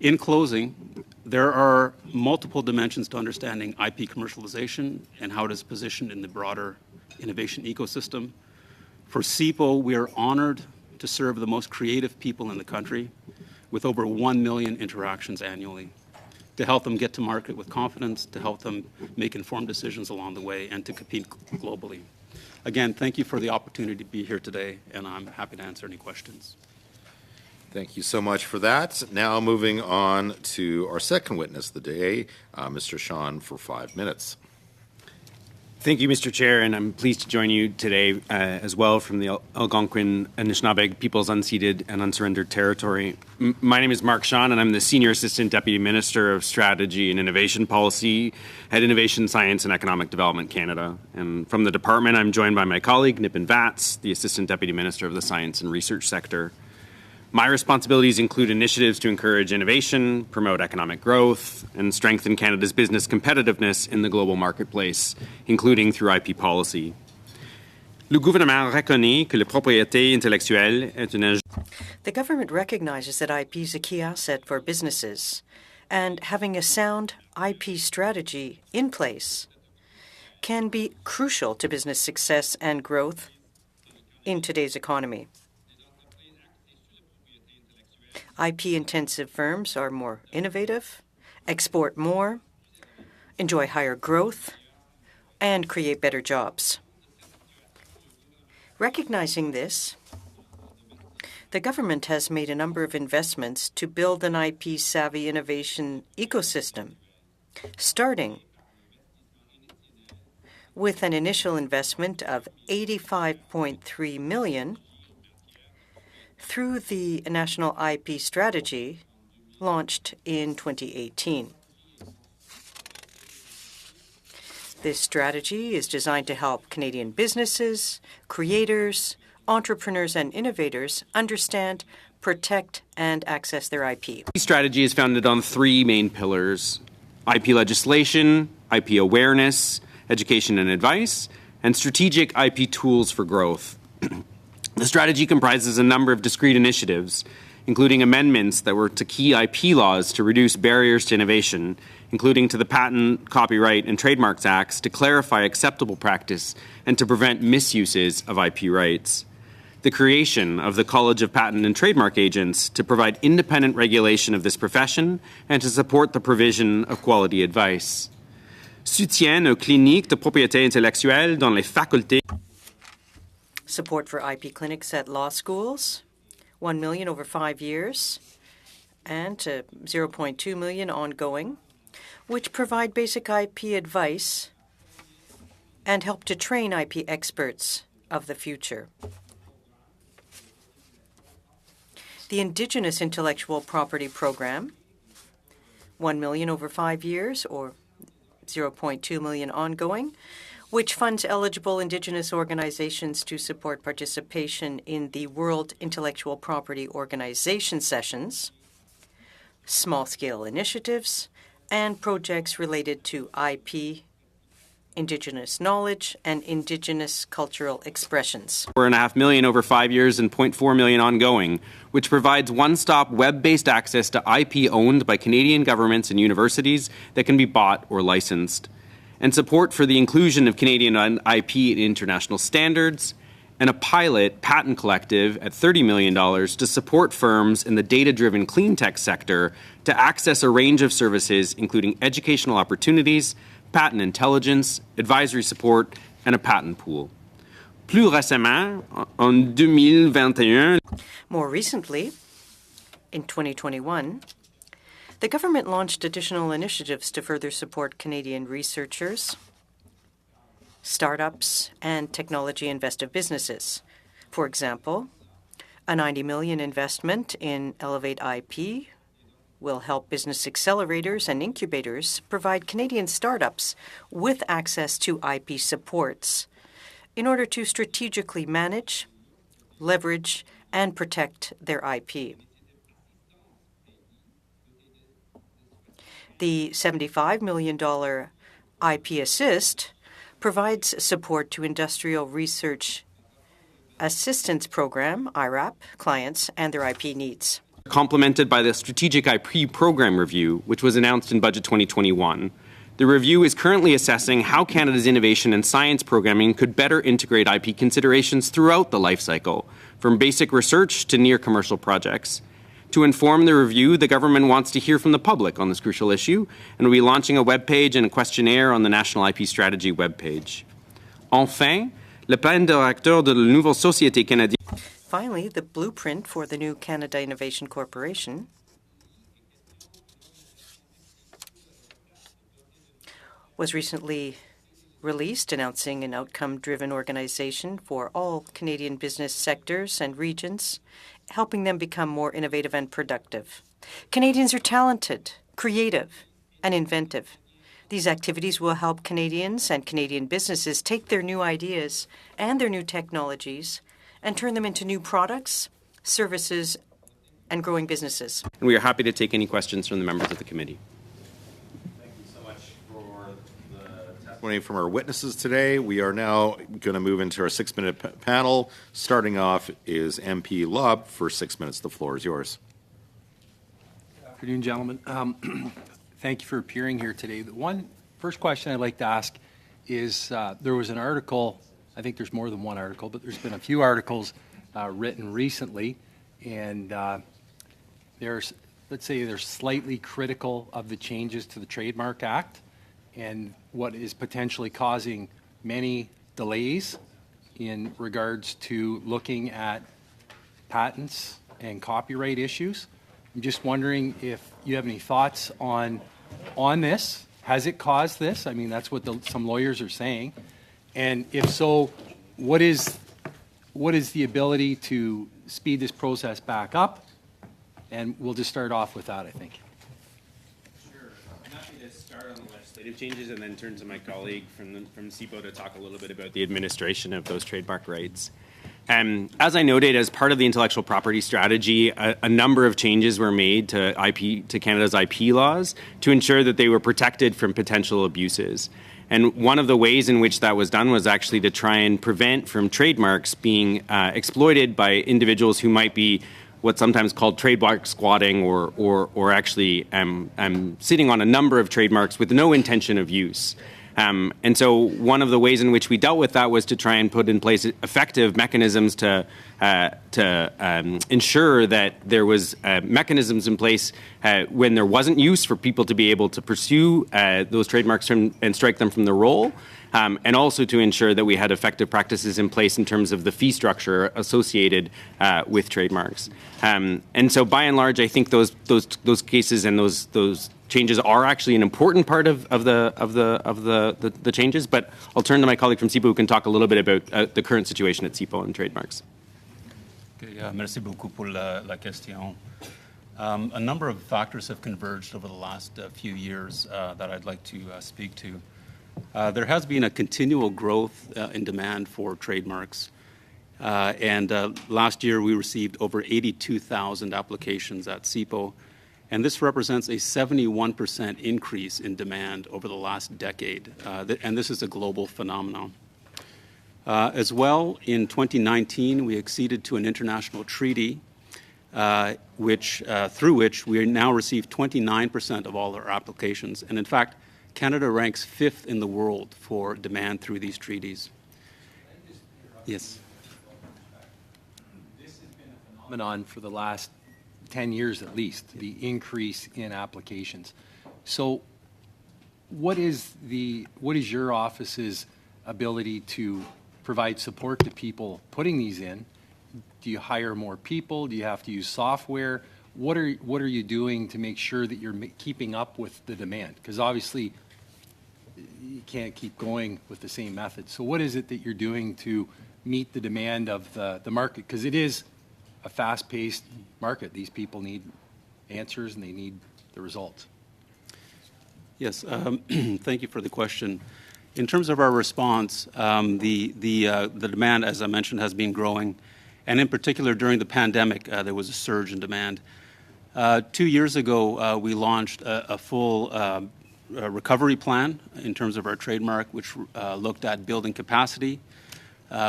In closing, there are multiple dimensions to understanding IP commercialization and how it is positioned in the broader innovation ecosystem. For CIPO, we are honored to serve the most creative people in the country with over 1 million interactions annually, to help them get to market with confidence, to help them make informed decisions along the way, and to compete globally. Again, thank you for the opportunity to be here today, and I'm happy to answer any questions. Thank you so much for that. Now moving on to our second witness of the day, Mr. Sean, for 5 minutes. Thank you, Mr. Chair, and I'm pleased to join you today as well from the Algonquin Anishinaabe Peoples Unceded and Unsurrendered Territory. My name is Mark Sean, and I'm the Senior Assistant Deputy Minister of Strategy and Innovation Policy at Innovation, Science and Economic Development Canada. And from the department, I'm joined by my colleague, Nipin Vats, the Assistant Deputy Minister of the Science and Research Sector. My responsibilities include initiatives to encourage innovation, promote economic growth, and strengthen Canada's business competitiveness in the global marketplace, including through IP policy. Le gouvernement reconnaît que la propriété intellectuelle est une... The government recognizes that IP is a key asset for businesses, and having a sound IP strategy in place can be crucial to business success and growth in today's economy. IP-intensive firms are more innovative, export more, enjoy higher growth, and create better jobs. Recognizing this, the government has made a number of investments to build an IP-savvy innovation ecosystem, starting with an initial investment of $85.3 million through the National IP Strategy launched in 2018. This strategy is designed to help Canadian businesses, creators, entrepreneurs, and innovators understand, protect, and access their IP. The strategy is founded on 3 main pillars: IP legislation, IP awareness, education and advice, and strategic IP tools for growth. The strategy comprises a number of discrete initiatives, including amendments that were to key IP laws to reduce barriers to innovation, including to the Patent, Copyright, and Trademarks Acts to clarify acceptable practice and to prevent misuses of IP rights. The creation of the College of Patent and Trademark Agents to provide independent regulation of this profession and to support the provision of quality advice. Soutien aux cliniques de propriété intellectuelle dans les facultés. Support for IP clinics at law schools, $1 million over 5 years, and $0.2 million ongoing, which provide basic IP advice and help to train IP experts of the future. The Indigenous Intellectual Property Program, $1 million over 5 years, or $0.2 million ongoing, which funds eligible Indigenous organizations to support participation in the World Intellectual Property Organization sessions, small-scale initiatives, and projects related to IP, Indigenous knowledge, and Indigenous cultural expressions. $4.5 million over 5 years and $0.4 million ongoing, which provides one-stop web-based access to IP owned by Canadian governments and universities that can be bought or licensed, and support for the inclusion of Canadian IP in international standards, and a pilot patent collective at $30 million to support firms in the data-driven clean tech sector to access a range of services, including educational opportunities, patent intelligence, advisory support, and a patent pool. Plus récemment, en 2021, more recently, in 2021, the government launched additional initiatives to further support Canadian researchers, startups, and technology-invested businesses. For example, a $90 million investment in Elevate IP will help business accelerators and incubators provide Canadian startups with access to IP supports in order to strategically manage, leverage, and protect their IP. The $75 million IP Assist provides support to Industrial Research Assistance Program, IRAP, clients and their IP needs. Complemented by the Strategic IP Program Review, which was announced in Budget 2021. The review is currently assessing how Canada's innovation and science programming could better integrate IP considerations throughout the life cycle, from basic research to near commercial projects. To inform the review, the government wants to hear from the public on this crucial issue and will be launching a webpage and a questionnaire on the National IP Strategy webpage. Enfin, le plan directeur de la nouvelle société canadienne. Finally, the blueprint for the new Canada Innovation Corporation was recently released, announcing an outcome-driven organization for all Canadian business sectors and regions, helping them become more innovative and productive. Canadians are talented, creative, and inventive. These activities will help Canadians and Canadian businesses take their new ideas and their new technologies and turn them into new products, services, and growing businesses. And we are happy to take any questions from the members of the committee. Thank you so much for the testimony from our witnesses today. We are now going to move into our 6-minute panel. Starting off is MP Lubb for 6 minutes. The floor is yours. Good afternoon, gentlemen. Thank you for appearing here today. The first question I'd like to ask is there was an article, I think there's more than one article, but there's been a few articles written recently, and let's say they're slightly critical of the changes to the Trademark Act and what is potentially causing many delays in regards to looking at patents and copyright issues. I'm just wondering if you have any thoughts on this. Has it caused this? I mean, that's what some lawyers are saying. And if so, what is the ability to speed this process back up? And we'll just start off with that, I think. Sure. I'm happy to start on the legislative changes and then turn to my colleague from CIPO to talk a little bit about the administration of those trademark rights. As I noted, as part of the intellectual property strategy, a number of changes were made to Canada's IP laws to ensure that they were protected from potential abuses. And one of the ways in which that was done was actually to try and prevent from trademarks being exploited by individuals who might be what's sometimes called trademark squatting or actually sitting on a number of trademarks with no intention of use. And so one of the ways in which we dealt with that was to try and put in place effective mechanisms to ensure that there was mechanisms in place when there wasn't use for people to be able to pursue those trademarks and strike them from the roll, and also to ensure that we had effective practices in place in terms of the fee structure associated with trademarks. And so by and large, I think those cases and those changes are actually an important part of the changes, but I'll turn to my colleague from CIPO who can talk a little bit about the current situation at CIPO and trademarks. Okay, merci beaucoup pour la question. A number of factors have converged over the last few years that I'd like to speak to. There has been a continual growth in demand for trademarks. And last year we received over 82,000 applications at CIPO. And this represents a 71% increase in demand over the last decade. And this is a global phenomenon. As well, in 2019, we acceded to an international treaty through which we now receive 29% of all our applications. And in fact, Canada ranks 5th in the world for demand through these treaties. Yes. This has been a phenomenon for the last 10 years at least, the increase in applications. So what is your office's ability to provide support to people putting these in? Do you hire more people? Do you have to use software? What are you doing to make sure that you're keeping up with the demand? Because obviously you can't keep going with the same method. So what is it that you're doing to meet the demand of the market? Because it is a fast-paced market. These people need answers and they need the results. Yes, thank you for the question. In terms of our response, the demand, as I mentioned, has been growing. And in particular, during the pandemic, there was a surge in demand. 2 years ago, we launched a full recovery plan in terms of our trademark, which looked at building capacity,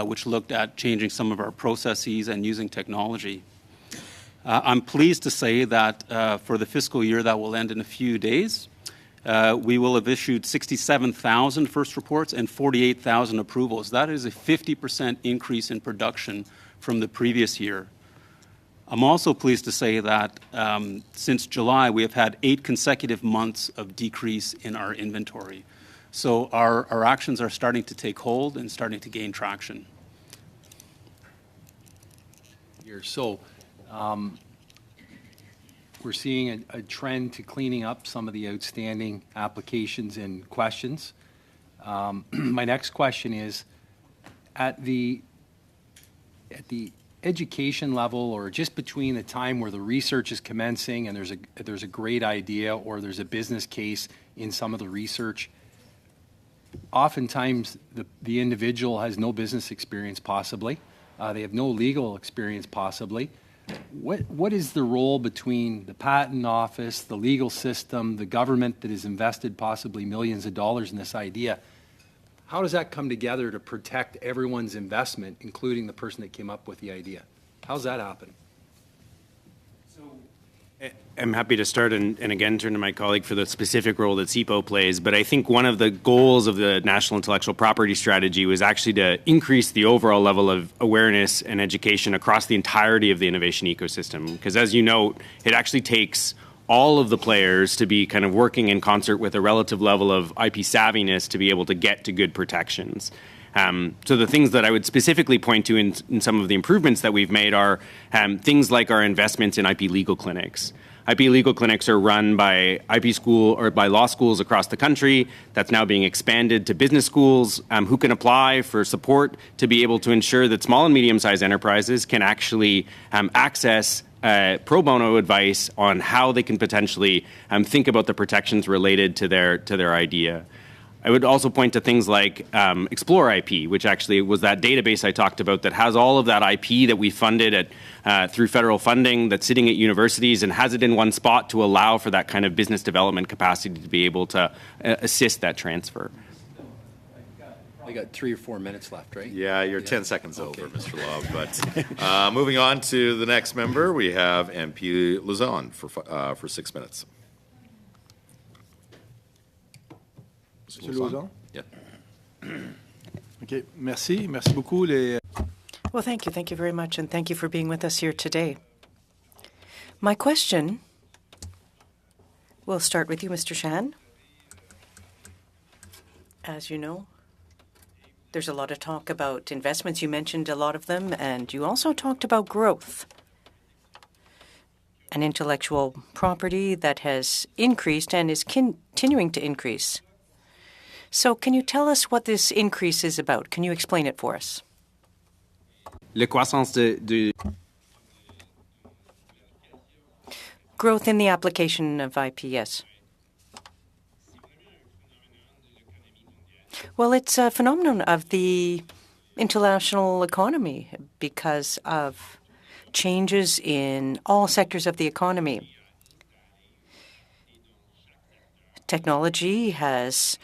which looked at changing some of our processes and using technology. I'm pleased to say that for the fiscal year that will end in a few days, we will have issued 67,000 first reports and 48,000 approvals. That is a 50% increase in production from the previous year. I'm also pleased to say that since July, we have had 8 consecutive months of decrease in our inventory. So our actions are starting to take hold and starting to gain traction. So we're seeing a trend to cleaning up some of the outstanding applications and questions. My next question is, at the education level, or just between the time where the research is commencing and there's a great idea or there's a business case in some of the research, oftentimes the individual has no business experience possibly. They have no legal experience possibly. What is the role between the patent office, the legal system, the government that has invested possibly millions of dollars in this idea? How does that come together to protect everyone's investment, including the person that came up with the idea? How's that happen? I'm happy to start and again turn to my colleague for the specific role that CIPO plays. But I think one of the goals of the National Intellectual Property Strategy was actually to increase the overall level of awareness and education across the entirety of the innovation ecosystem. Because as you note, it actually takes all of the players to be kind of working in concert with a relative level of IP savviness to be able to get to good protections. So the things that I would specifically point to in some of the improvements that we've made are things like our investments in IP legal clinics. IP legal clinics are run by IP school or by law schools across the country. That's now being expanded to business schools who can apply for support to be able to ensure that small and medium-sized enterprises can actually access pro bono advice on how they can potentially think about the protections related to their idea. I would also point to things like Explore IP, which actually was that database I talked about that has all of that IP that we funded through federal funding that's sitting at universities and has it in one spot to allow for that kind of business development capacity to be able to assist that transfer. I got 3 or 4 minutes left, right? Yeah, you're 10 seconds over, Mr. Love. But moving on to the next member, we have MP Luzon for 6 minutes. Monsieur Lauzon? Yeah. OK. Merci. Merci beaucoup. Well, thank you. Thank you very much. And thank you for being with us here today. My question will start with you, Mr. Shan. As you know, there's a lot of talk about investments. You mentioned a lot of them, and you also talked about growth and intellectual property that has increased and is continuing to increase. So can you tell us what this increase is about? Can you explain it for us? La croissance de Growth in the application of IP, yes. Well, it's a phenomenon of the international economy because of changes in all sectors of the economy. Technology has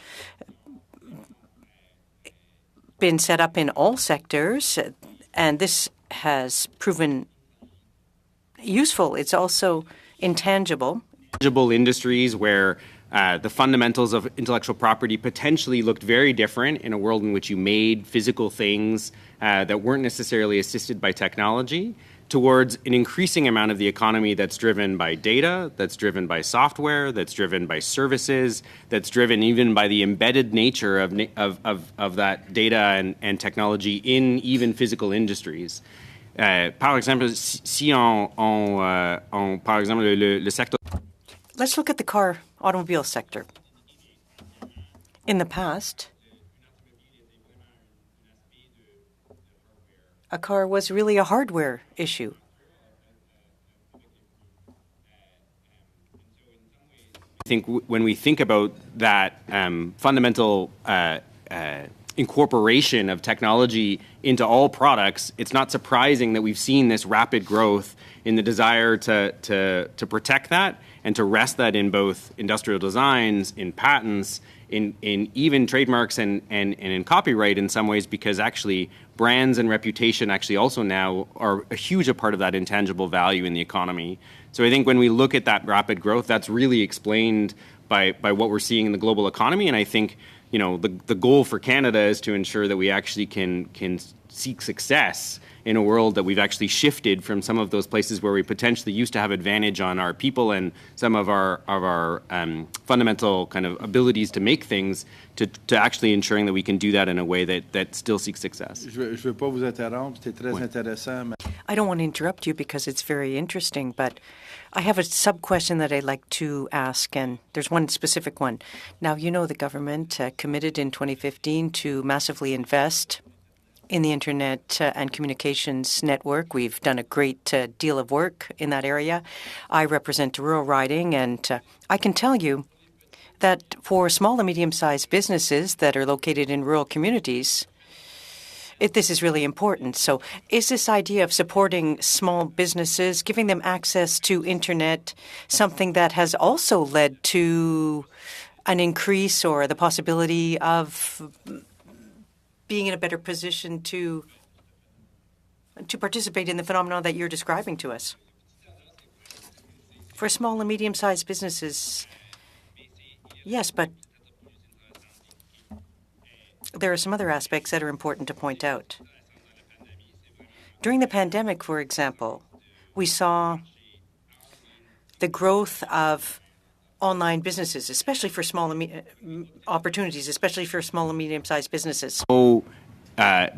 been set up in all sectors, and this has proven useful. It's also intangible. Tangible industries where the fundamentals of intellectual property potentially looked very different in a world in which you made physical things that weren't necessarily assisted by technology, towards an increasing amount of the economy that's driven by data, that's driven by software, that's driven by services, that's driven even by the embedded nature of that data and technology in even physical industries. Par exemple, si on par exemple, le secteur... Let's look at the automobile sector. In the past, a car was really a hardware issue. I think when we think about that fundamental incorporation of technology into all products, it's not surprising that we've seen this rapid growth in the desire to protect that and to rest that in both industrial designs, in patents, in even trademarks and in copyright in some ways, because actually brands and reputation actually also now are a huge part of that intangible value in the economy. So I think when we look at that rapid growth, that's really explained by what we're seeing in the global economy. And I think, you know, the goal for Canada is to ensure that we actually can seek success in a world that we've actually shifted from some of those places where we potentially used to have advantage on our people and some of our fundamental kind of abilities to make things to actually ensuring that we can do that in a way that still seeks success. Je veux pas vous interrompre, c'était très intéressant. Mais... I don't want to interrupt you because it's very interesting, but I have a sub-question that I'd like to ask, and there's one specific one. Now, you know the government committed in 2015 to massively invest in the Internet and communications network. We've done a great deal of work in that area. I represent a rural riding, and I can tell you that for small and medium-sized businesses that are located in rural communities, this is really important. So is this idea of supporting small businesses, giving them access to Internet, something that has also led to an increase or the possibility of being in a better position to participate in the phenomenon that you're describing to us? For small and medium-sized businesses, yes, but there are some other aspects that are important to point out. During the pandemic, for example, we saw the growth of online businesses, especially for small and opportunities, especially for small and medium-sized businesses.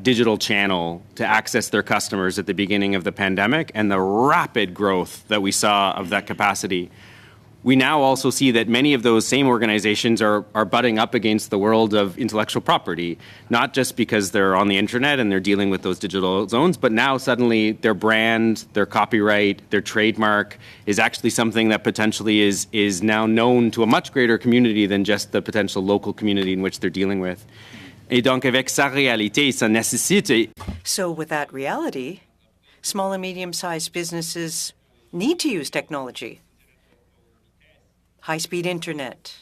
Digital channel to access their customers at the beginning of the pandemic and the rapid growth that we saw of that capacity. We now also see that many of those same organizations are butting up against the world of intellectual property, not just because they're on the internet and they're dealing with those digital zones, but now suddenly their brand, their copyright, their trademark is actually something that potentially is now known to a much greater community than just the potential local community in which they're dealing with. Et donc, avec sa réalité, ça nécessite... So with that reality, small and medium-sized businesses need to use technology. High-speed internet,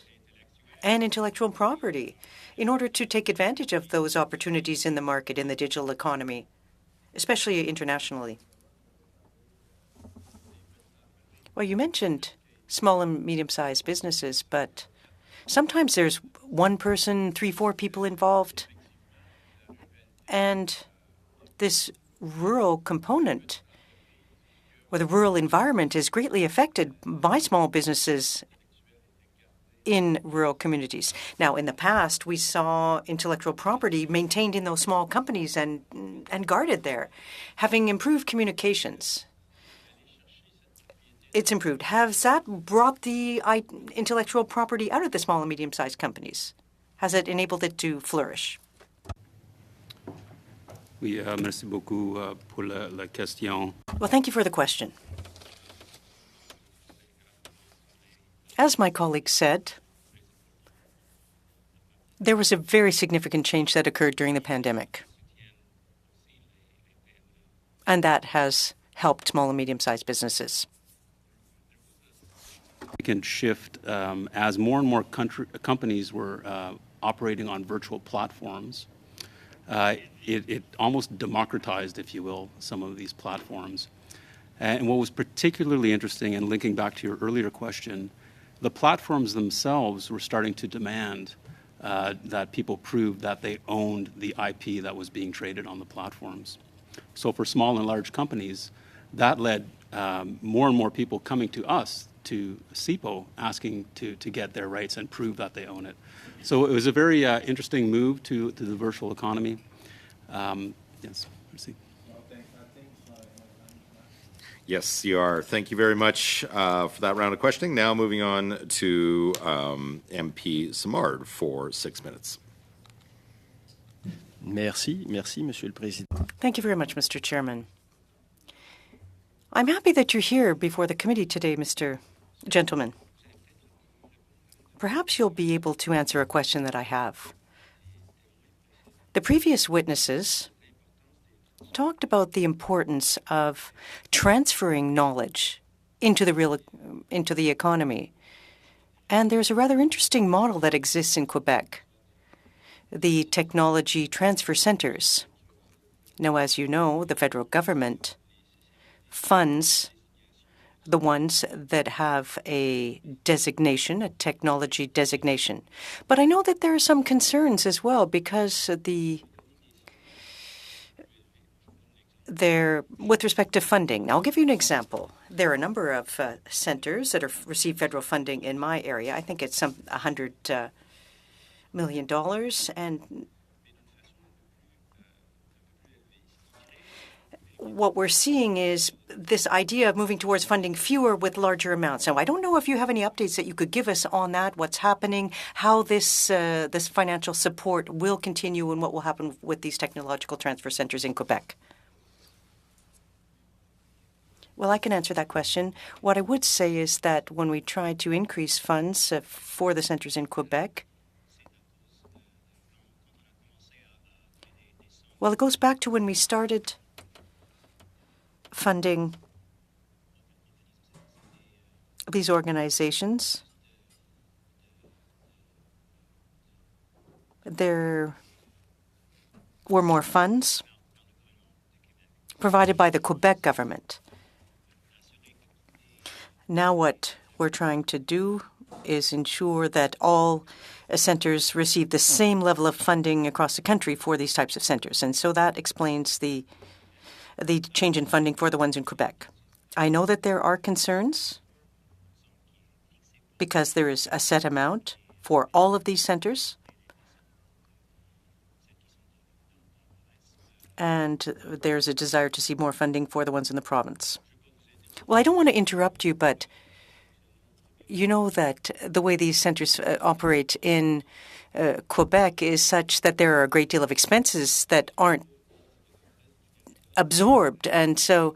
and intellectual property in order to take advantage of those opportunities in the market, in the digital economy, especially internationally. Well, you mentioned small and medium-sized businesses, but sometimes there's one person, 3-4 people involved, and this rural component or the rural environment is greatly affected by small businesses in rural communities. Now, in the past, we saw intellectual property maintained in those small companies and guarded there, having improved communications. It's improved. Has that brought the intellectual property out of the small and medium-sized companies? Has it enabled it to flourish? Oui, merci beaucoup pour la question. Well, thank you for the question. As my colleague said, there was a very significant change that occurred during the pandemic. And that has helped small and medium-sized businesses. We can shift as more and more companies were operating on virtual platforms. It almost democratized, if you will, some of these platforms. And what was particularly interesting, and linking back to your earlier question, the platforms themselves were starting to demand that people prove that they owned the IP that was being traded on the platforms. So for small and large companies, that led more and more people coming to us, to CIPO, asking to get their rights and prove that they own it. So it was a very interesting move to the virtual economy. Yes, merci. Yes, you are. Thank you very much for that round of questioning. Now moving on to MP Simard for 6 minutes. Merci, Monsieur le Président. Thank you very much, Mr. Chairman. I'm happy that you're here before the committee today, Mr. Gentleman. Perhaps you'll be able to answer a question that I have. The previous witnesses talked about the importance of transferring knowledge into the economy. And there's a rather interesting model that exists in Quebec, the technology transfer centers. Now, as you know, the federal government funds the ones that have a designation, a technology designation. But I know that there are some concerns as well because with respect to funding. Now, I'll give you an example. There are a number of centers that receive federal funding in my area. I think it's $100 million, and what we're seeing is this idea of moving towards funding fewer with larger amounts. Now, I don't know if you have any updates that you could give us on that, what's happening, how this financial support will continue, and what will happen with these technological transfer centers in Quebec. Well, I can answer that question. What I would say is that when we try to increase funds for the centers in Quebec, well, it goes back to when we started funding these organizations. There were more funds provided by the Quebec government. Now what we're trying to do is ensure that all centers receive the same level of funding across the country for these types of centers. And so that explains the change in funding for the ones in Quebec. I know that there are concerns because there is a set amount for all of these centers. And there's a desire to see more funding for the ones in the province. Well, I don't want to interrupt you, but you know that the way these centers operate in Quebec is such that there are a great deal of expenses that aren't absorbed. And so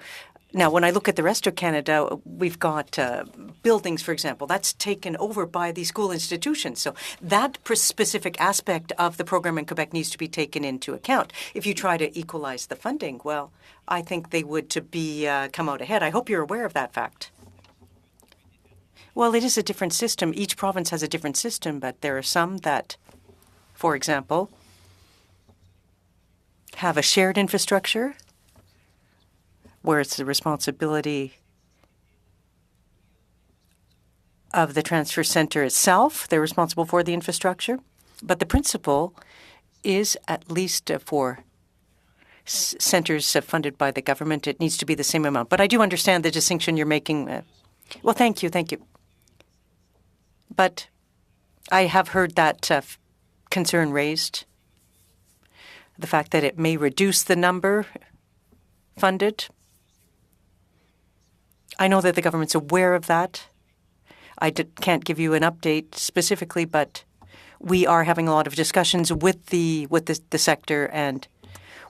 now when I look at the rest of Canada, we've got buildings, for example, that's taken over by the school institutions. So that specific aspect of the program in Quebec needs to be taken into account. If you try to equalize the funding, well, I think they would come out ahead. I hope you're aware of that fact. Well, it is a different system. Each province has a different system, but there are some that, for example, have a shared infrastructure where it's the responsibility of the transfer center itself. They're responsible for the infrastructure. But the principle is, at least for centers funded by the government, it needs to be the same amount. But I do understand the distinction you're making. Well, thank you. But I have heard that concern raised, the fact that it may reduce the number funded. I know that the government's aware of that. I can't give you an update specifically, but we are having a lot of discussions with the sector, and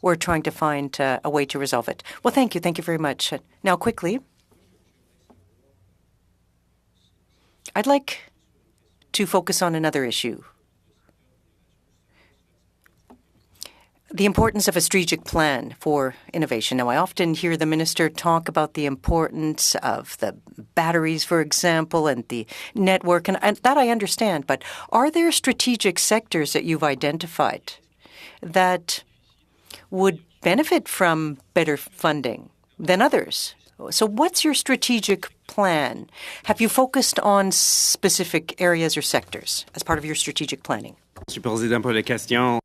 we're trying to find a way to resolve it. Well, thank you. Thank you very much. Now, quickly, I'd like to focus on another issue. The importance of a strategic plan for innovation. Now, I often hear the minister talk about the importance of the batteries, for example, and the network, and that I understand. But are there strategic sectors that you've identified that would benefit from better funding than others? So what's your strategic plan? Have you focused on specific areas or sectors as part of your strategic planning? Monsieur le Président, pour la question.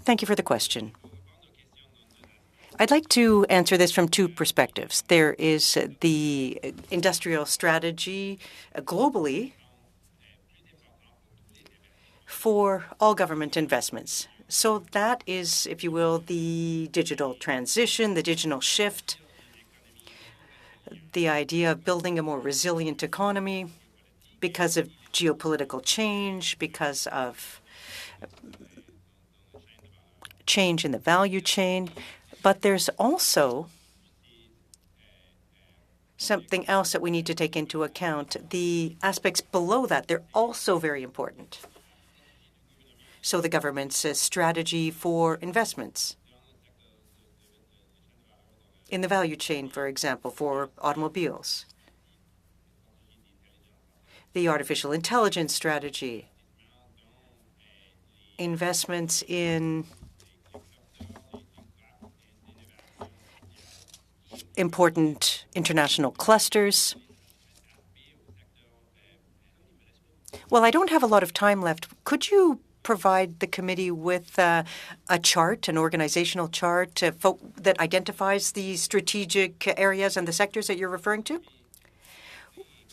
Thank you for the question. I'd like to answer this from two perspectives. There is the industrial strategy globally for all government investments. So that is, if you will, the digital transition, the digital shift, the idea of building a more resilient economy because of geopolitical change, because of change in the value chain. But there's also something else that we need to take into account. The aspects below that, they're also very important. So the government's strategy for investments in the value chain, for example, for automobiles. The artificial intelligence strategy, investments in important international clusters. Well, I don't have a lot of time left. Could you provide the committee with a chart, an organizational chart that identifies the strategic areas and the sectors that you're referring to?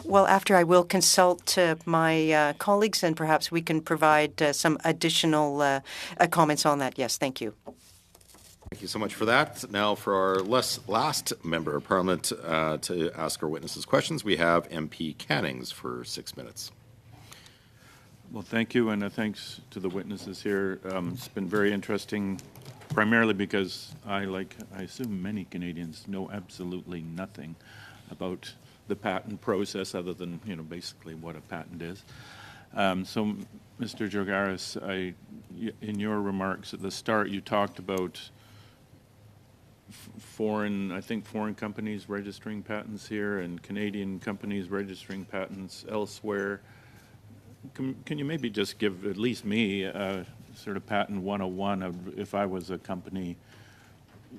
Well, after I will consult my colleagues, and perhaps we can provide some additional comments on that. Yes, thank you. Thank you so much for that. Now for our last member of Parliament to ask our witnesses questions, we have MP Cannings for 6 minutes. Well, thank you, and thanks to the witnesses here. It's been very interesting, primarily because I assume many Canadians know absolutely nothing about the patent process other than, basically what a patent is. So, Mr. Jogaris, in your remarks at the start, you talked about foreign companies registering patents here and Canadian companies registering patents elsewhere. Can you maybe just give at least me sort of patent 101 of, if I was a company,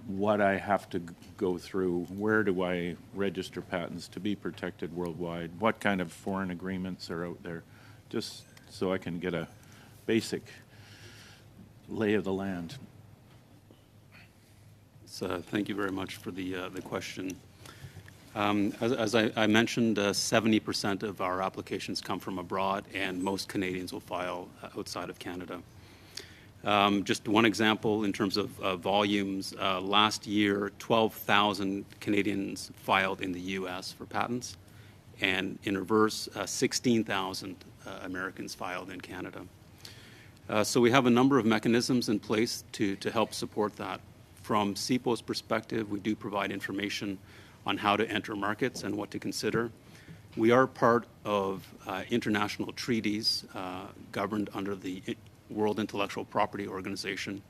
what I have to go through? Where do I register patents to be protected worldwide? What kind of foreign agreements are out there? Just so I can get a basic lay of the land. So, thank you very much for the question. As I mentioned, 70% of our applications come from abroad, and most Canadians will file outside of Canada. Just one example in terms of volumes. Last year, 12,000 Canadians filed in the U.S. for patents, and in reverse, 16,000 Americans filed in Canada. So we have a number of mechanisms in place to help support that. From CIPO's perspective, we do provide information on how to enter markets and what to consider. We are part of international treaties governed under the World Intellectual Property Organization,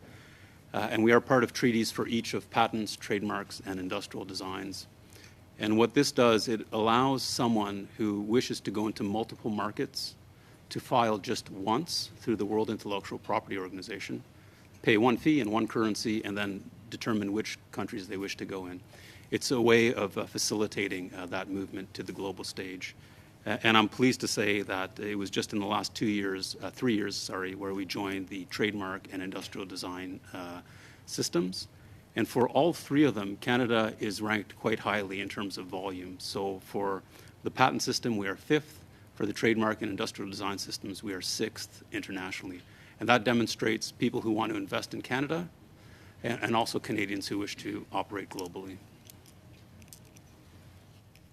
and we are part of treaties for each of patents, trademarks, and industrial designs. And what this does, it allows someone who wishes to go into multiple markets to file just once through the World Intellectual Property Organization, pay one fee in one currency, and then determine which countries they wish to go in. It's a way of facilitating that movement to the global stage. And I'm pleased to say that it was just in the last 3 years, where we joined the trademark and industrial design systems. And for all three of them, Canada is ranked quite highly in terms of volume. So for the patent system, we are 5th. For the trademark and industrial design systems, we are 6th internationally. And that demonstrates people who want to invest in Canada and also Canadians who wish to operate globally.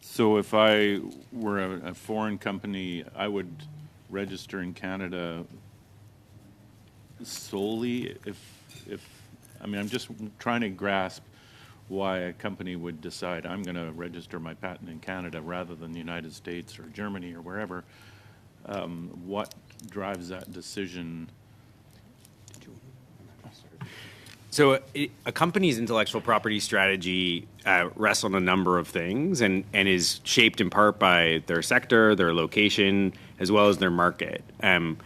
So if I were a foreign company, I would register in Canada solely I'm just trying to grasp why a company would decide I'm going to register my patent in Canada rather than the United States or Germany or wherever. What drives that decision? So a company's intellectual property strategy rests on a number of things and is shaped in part by their sector, their location, as well as their market. And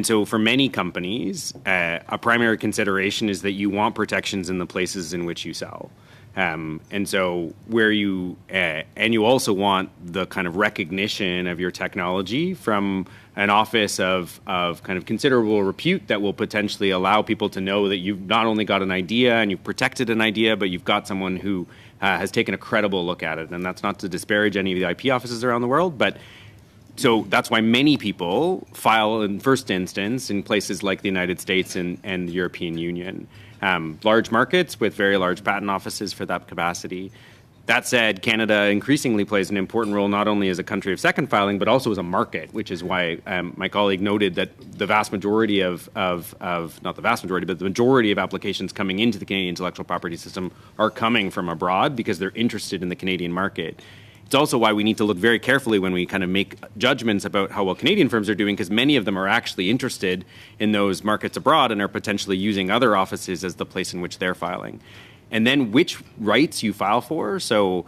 so for many companies, a primary consideration is that you want protections in the places in which you sell. And so and you also want the kind of recognition of your technology from an office of kind of considerable repute that will potentially allow people to know that you've not only got an idea and you've protected an idea, but you've got someone who has taken a credible look at it. And that's not to disparage any of the IP offices around the world, but so that's why many people file in first instance in places like the United States and the European Union. Large markets with very large patent offices for that capacity. That said, Canada increasingly plays an important role not only as a country of second filing, but also as a market, which is why my colleague noted that the vast majority not the vast majority, but the majority of applications coming into the Canadian intellectual property system are coming from abroad because they're interested in the Canadian market. It's also why we need to look very carefully when we kind of make judgments about how well Canadian firms are doing, because many of them are actually interested in those markets abroad and are potentially using other offices as the place in which they're filing. And then which rights you file for. So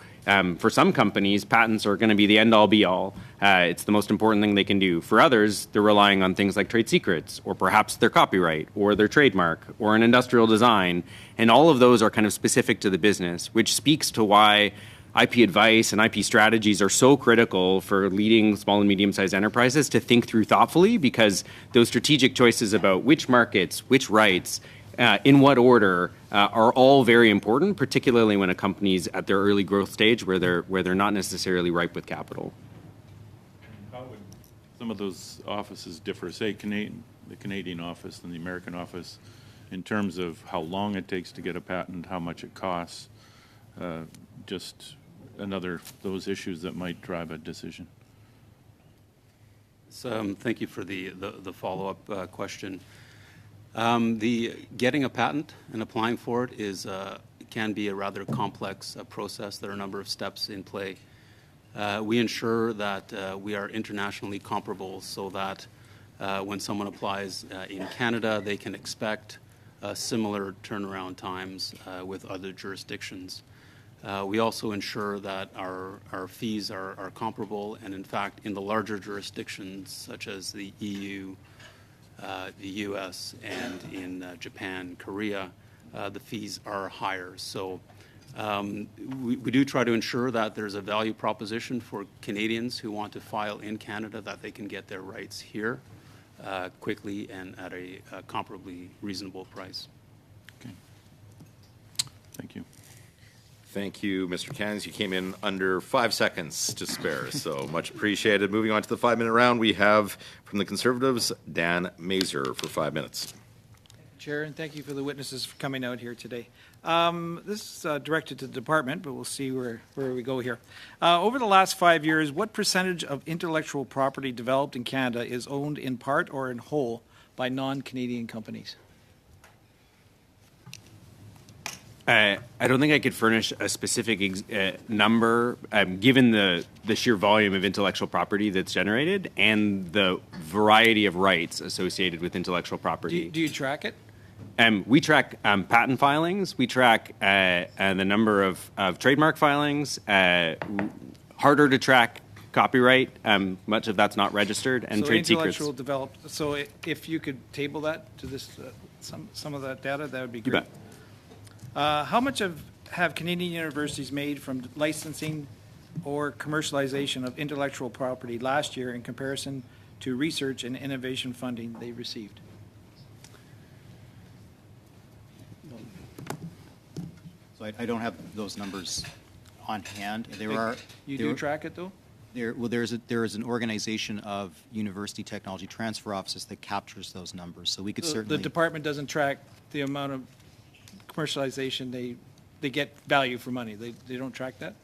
for some companies, patents are going to be the end-all, be-all. It's the most important thing they can do. For others, they're relying on things like trade secrets, or perhaps their copyright, or their trademark, or an industrial design. And all of those are kind of specific to the business, which speaks to why IP advice and IP strategies are so critical for leading small and medium-sized enterprises to think through thoughtfully, because those strategic choices about which markets, which rights, in what order, are all very important, particularly when a company's at their early growth stage where they're not necessarily ripe with capital. How would some of those offices differ, say the Canadian office and the American office, in terms of how long it takes to get a patent, how much it costs, just another those issues that might drive a decision? So, thank you for the follow-up question. The getting a patent and applying for it can be a rather complex process. There are a number of steps in play. We ensure that we are internationally comparable, so that when someone applies in Canada, they can expect similar turnaround times with other jurisdictions. We also ensure that our fees are comparable, and in fact, in the larger jurisdictions such as the EU, the U.S., and in Japan, Korea, the fees are higher. So we do try to ensure that there's a value proposition for Canadians who want to file in Canada, that they can get their rights here quickly and at a comparably reasonable price. Okay. Thank you. Thank you, Mr. Cairns. You came in under 5 seconds to spare, so much appreciated. Moving on to the 5-minute round, we have from the Conservatives, Dan Mazur for 5 minutes. Chair, and thank you for the witnesses for coming out here today. This is directed to the department, but we'll see where we go here. Over the last 5 years, what percentage of intellectual property developed in Canada is owned in part or in whole by non-Canadian companies? I don't think I could furnish a specific number, given the sheer volume of intellectual property that's generated and the variety of rights associated with intellectual property. Do you track it? We track patent filings. We track the number of trademark filings. Harder to track copyright. Much of that's not registered, and so trade secrets. Developed. So if you could table that to this, some of that data, that would be great. You bet. How much have Canadian universities made from licensing or commercialization of intellectual property last year in comparison to research and innovation funding they received? So I don't have those numbers on hand. You do track it, though? There is an organization of university technology transfer offices that captures those numbers. So we could certainly. The department doesn't track the amount of commercialization they get value for money. They don't track that?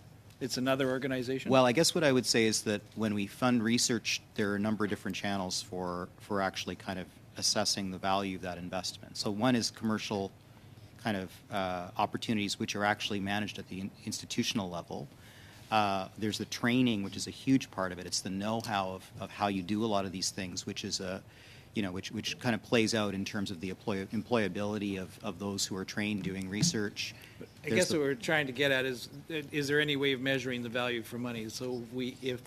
It's another organization? Well, I guess what I would say is that when we fund research, there are a number of different channels for actually kind of assessing the value of that investment. So one is commercial kind of opportunities which are actually managed at the institutional level. There's the training, which is a huge part of it. It's the know-how of how you do a lot of these things, which is which kind of plays out in terms of the employability of those who are trained doing research. I guess what we're trying to get at is there any way of measuring the value for money? So if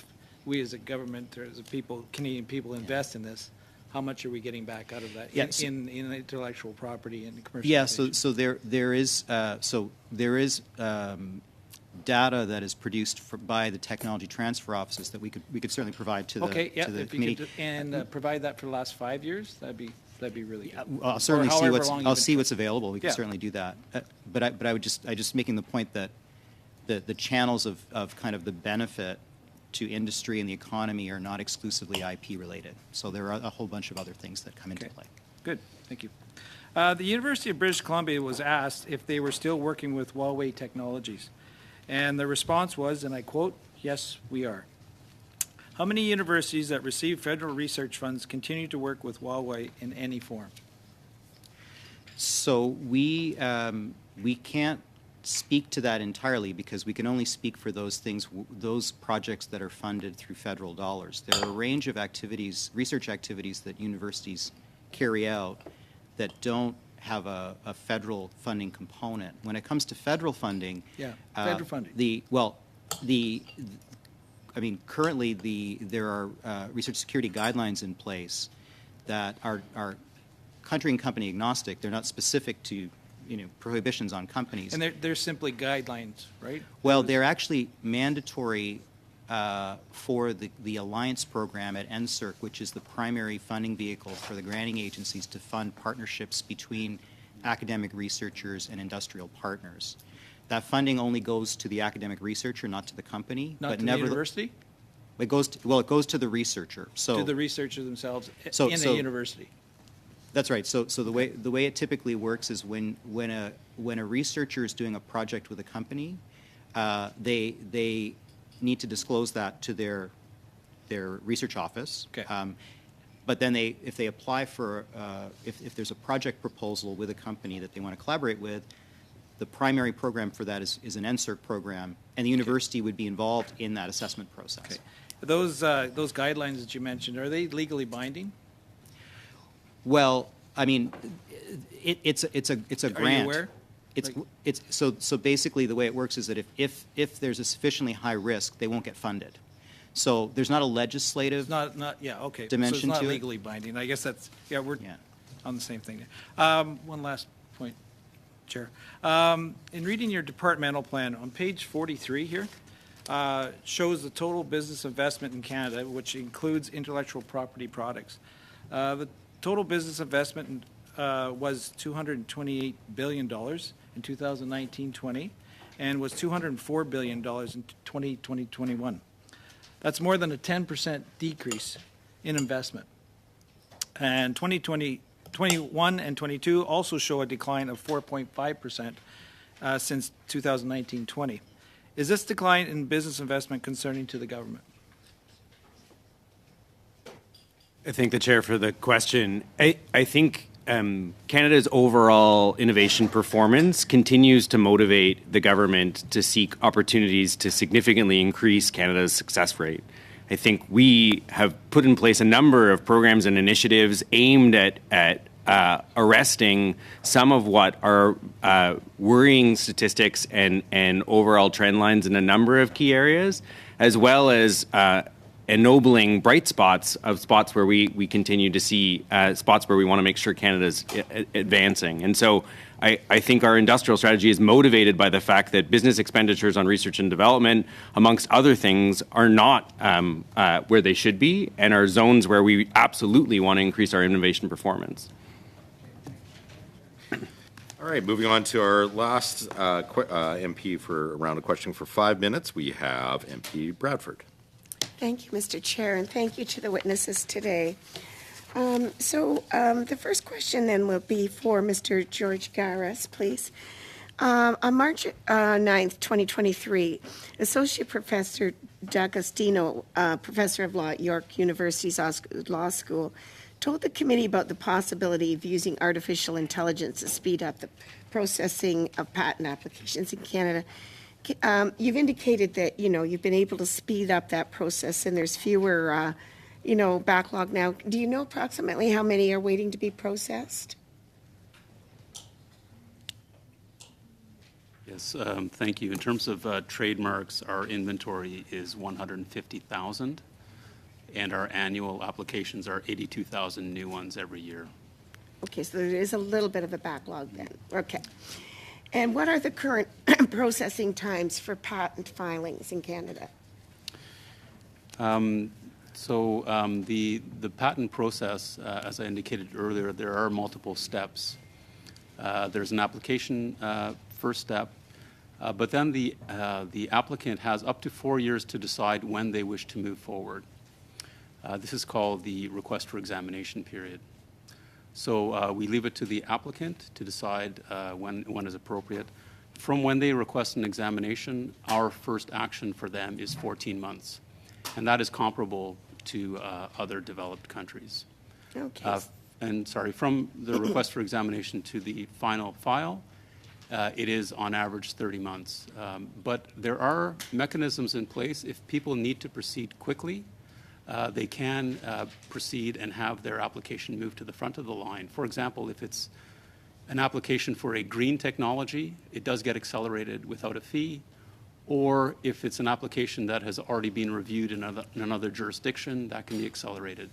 we as a government or as a people, Canadian people, invest in this, how much are we getting back out of that in intellectual property and commercialization? Yeah, so there is data that is produced by the technology transfer offices that we could certainly provide to the committee. Provide that for the last 5 years, that'd be really good. I'll certainly see what's available. We can certainly do that. But I just making the point that the channels of kind of the benefit to industry and the economy are not exclusively IP related. So there are a whole bunch of other things that come into play. Good, thank you. The University of British Columbia was asked if they were still working with Huawei Technologies. And the response was, and I quote, "Yes, we are." How many universities that receive federal research funds continue to work with Huawei in any form? So we can't speak to that entirely because we can only speak for those things, those projects that are funded through federal dollars. There are a range of activities, research activities that universities carry out that don't have a federal funding component. When it comes to federal funding, federal funding. Currently there are research security guidelines in place that are country and company agnostic. They're not specific to prohibitions on companies. And they're simply guidelines, right? Well, they're actually mandatory for the Alliance program at NSERC, which is the primary funding vehicle for the granting agencies to fund partnerships between academic researchers and industrial partners. That funding only goes to the academic researcher, not to the company. Not to the university? It goes to the researcher. So to the researcher themselves in a university. That's right. So the way it typically works is when a researcher is doing a project with a company, they need to disclose that to their research office. Okay. But then if they apply for if there's a project proposal with a company that they want to collaborate with, the primary program for that is an NSERC program, and the university would be involved in that assessment process. Okay. Those guidelines that you mentioned, are they legally binding? Well, I mean, it's a grant. Are you aware? So basically the way it works is that if there's a sufficiently high risk, they won't get funded. So there's not a legislative dimension So it's not to legally binding. I guess that's we're on the same thing. One last point, Chair. In reading your departmental plan on page 43 here, shows the total business investment in Canada, which includes intellectual property products. The total business investment was $228 billion in 2019-20 and was $204 billion in 2020-21. That's more than a 10% decrease in investment. And 2021 and 22 also show a decline of 4.5% since 2019-20. Is this decline in business investment concerning to the government? I thank the chair for the question. I think Canada's overall innovation performance continues to motivate the government to seek opportunities to significantly increase Canada's success rate. I think we have put in place a number of programs and initiatives aimed at arresting some of what are worrying statistics and overall trend lines in a number of key areas, as well as ennobling bright spots of spots where we continue to see spots where we want to make sure Canada's advancing. And so I think our industrial strategy is motivated by the fact that business expenditures on research and development, amongst other things, are not where they should be and are zones where we absolutely want to increase our innovation performance. All right, moving on to our last MP for a round of questioning for 5 minutes. We have MP Bradford. Thank you, Mr. Chair, and thank you to the witnesses today. The first question then will be for Mr. George Garras, please. On March 9th, 2023, Associate Professor D'Agostino, Professor of Law at York University's Law School, told the committee about the possibility of using artificial intelligence to speed up the processing of patent applications in Canada. You've indicated that, you've been able to speed up that process and there's fewer, backlog now. Do you know approximately how many are waiting to be processed? Yes, thank you. In terms of trademarks, our inventory is 150,000, and our annual applications are 82,000 new ones every year. Okay, so there is a little bit of a backlog then. Okay. And what are the current processing times for patent filings in Canada? The patent process, as I indicated earlier, there are multiple steps. There's an application first step, but then the applicant has up to 4 years to decide when they wish to move forward. This is called the request for examination period. So we leave it to the applicant to decide when is appropriate. From when they request an examination, our first action for them is 14 months. And that is comparable to other developed countries. Okay. From the request for examination to the final file, it is on average 30 months. But there are mechanisms in place. If people need to proceed quickly, they can proceed and have their application moved to the front of the line. For example, if it's an application for a green technology, it does get accelerated without a fee. Or if it's an application that has already been reviewed in another jurisdiction, that can be accelerated.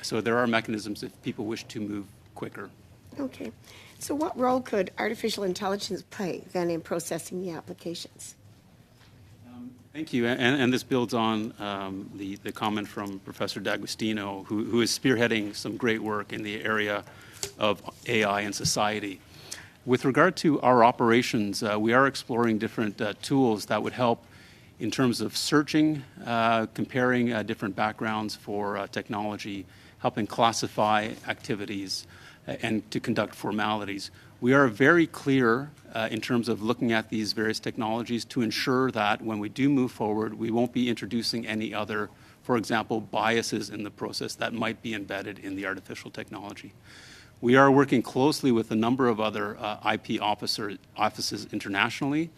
So there are mechanisms if people wish to move quicker. Okay. So what role could artificial intelligence play then in processing the applications? Thank you. And this builds on the comment from Professor D'Agostino, who is spearheading some great work in the area of AI and society. With regard to our operations, we are exploring different tools that would help in terms of searching, comparing different backgrounds for technology, helping classify activities, and to conduct formalities. We are very clear in terms of looking at these various technologies to ensure that when we do move forward, we won't be introducing any other, for example, biases in the process that might be embedded in the artificial technology. We are working closely with a number of other IP offices internationally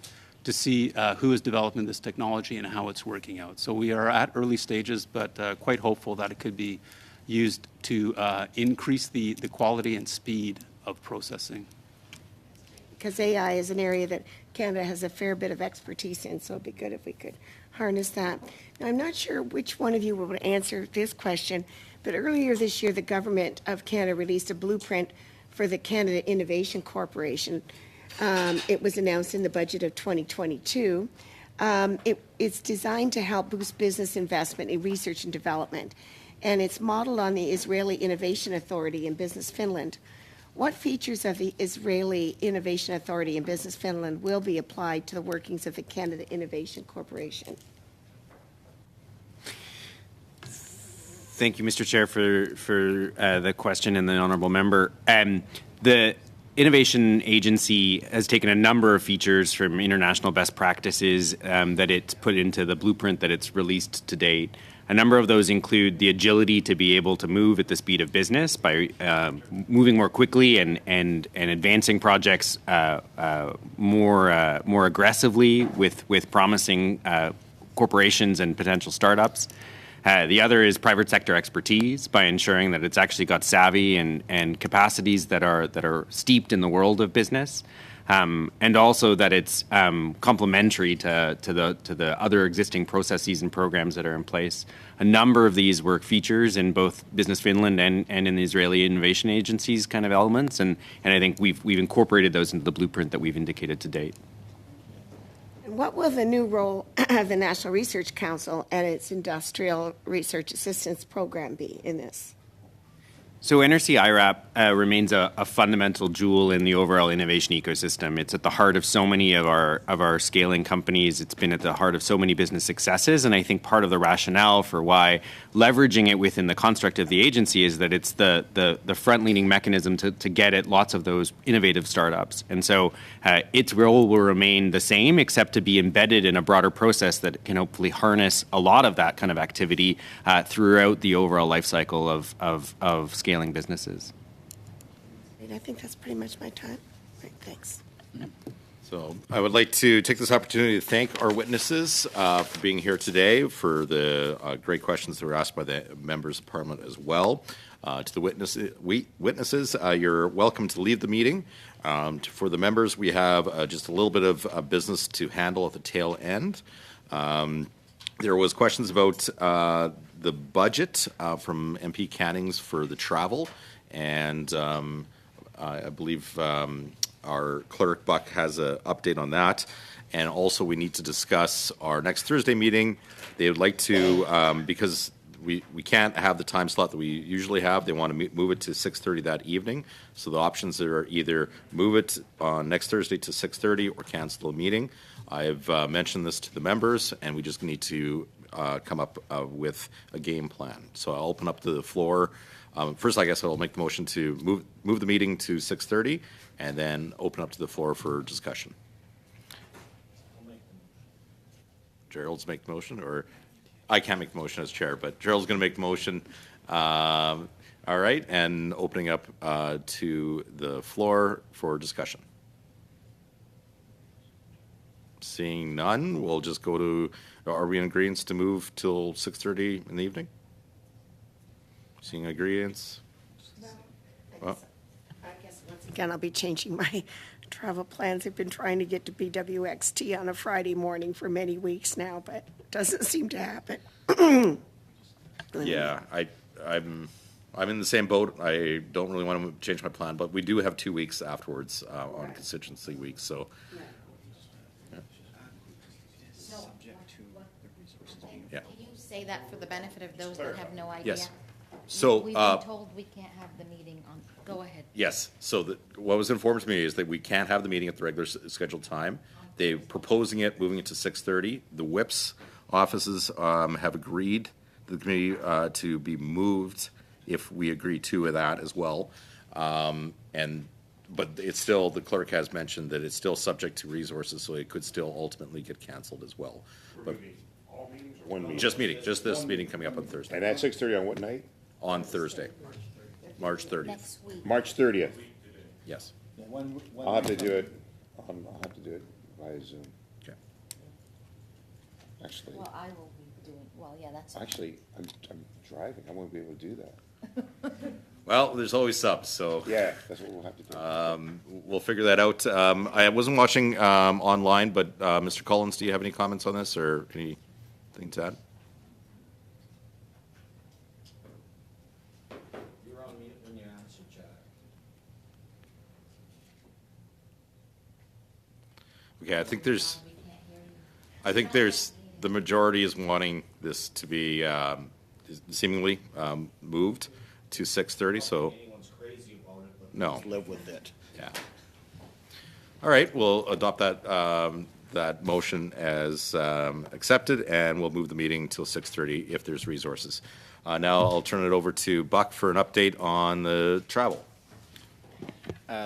to see who is developing this technology and how it's working out. So we are at early stages, but quite hopeful that it could be used to increase the quality and speed of processing. Because AI is an area that Canada has a fair bit of expertise in, so it'd be good if we could harness that. Now, I'm not sure which one of you would answer this question, but earlier this year, the Government of Canada released a blueprint for the Canada Innovation Corporation. It was announced in the budget of 2022. It's designed to help boost business investment in research and development, and it's modeled on the Israeli Innovation Authority in Business Finland. What features of the Israeli Innovation Authority in Business Finland will be applied to the workings of the Canada Innovation Corporation? Thank you, Mr. Chair, for the question and the honourable member. The Innovation Agency has taken a number of features from international best practices that it's put into the blueprint that it's released to date. A number of those include the agility to be able to move at the speed of business by moving more quickly and advancing projects more aggressively with promising corporations and potential startups. The other is private sector expertise by ensuring that it's actually got savvy and capacities that are steeped in the world of business. And also that it's complementary to the other existing processes and programs that are in place. A number of these were features in both Business Finland and in the Israeli Innovation Agency's kind of elements, and I think we've incorporated those into the blueprint that we've indicated to date. And what will the new role of the National Research Council and its Industrial Research Assistance Program be in this? So NRC IRAP remains a fundamental jewel in the overall innovation ecosystem. It's at the heart of so many of our scaling companies. It's been at the heart of so many business successes, and I think part of the rationale for why leveraging it within the construct of the agency is that it's the front-leaning mechanism to get at lots of those innovative startups. And so its role will remain the same, except to be embedded in a broader process that can hopefully harness a lot of that kind of activity throughout the overall life cycle of scaling businesses. I think that's pretty much my time. Right, thanks. So I would like to take this opportunity to thank our witnesses for being here today, for the great questions that were asked by the members of Parliament as well. To the witnesses, you're welcome to leave the meeting. For the members, we have just a little bit of business to handle at the tail end. There was questions about the budget from MP Cannings for the travel, and I believe our clerk Buck has an update on that. And also we need to discuss our next Thursday meeting. They would like to, because we can't have the time slot that we usually have, they want to move it to 6:30 that evening. So the options are either move it on next Thursday to 6:30 or cancel the meeting. I've mentioned this to the members, and we just need to come up with a game plan. So I'll open up to the floor. First, I guess I'll make the motion to move the meeting to 6:30, and then open up to the floor for discussion. Gerald's make the motion, or I can't make the motion as chair, but Gerald's going to make the motion. All right, and opening up to the floor for discussion. Seeing none, we'll just go to, are we in agreement to move till 6:30 in the evening? Seeing agreements? Well, I guess once again, I'll be changing my travel plans. I've been trying to get to BWXT on a Friday morning for many weeks now, but it doesn't seem to happen. yeah, I'm in the same boat. I don't really want to change my plan, but we do have 2 weeks afterwards on constituency week, so. Yeah. Can you say that for the benefit of those that have no idea? Yes. So, We've been told we can't have the meeting on, go ahead. Yes, so what was informed to me is that we can't have the meeting at the regular scheduled time. They're proposing it, moving it to 6:30. The whips offices have agreed, the committee, to be moved if we agree to that as well. But it's still, the clerk has mentioned that it's still subject to resources, so it could still ultimately get canceled as well. But All meetings or one meeting? just this meeting coming up on Thursday. And at 6:30 on what night? On Thursday, March 30th. Next week. March 30th. Yes. I'll have to do it, I'll have to do it via Zoom. Okay. Actually, Well, I will be doing, well, yeah, that's. actually, I'm driving, I won't be able to do that. Well, there's always subs, so. Yeah, that's what we'll have to do. We'll figure that out. I wasn't watching online, but Mr. Collins, do you have any comments on this or anything to add? You're on mute when you answer, Jack. Okay, I think there's, the majority is wanting this to be seemingly moved to 6:30, so. Anyone's crazy about it, but No. let's live with it. Yeah. All right, we'll adopt that motion as accepted, and we'll move the meeting till 6:30 if there's resources. Now I'll turn it over to Buck for an update on the travel.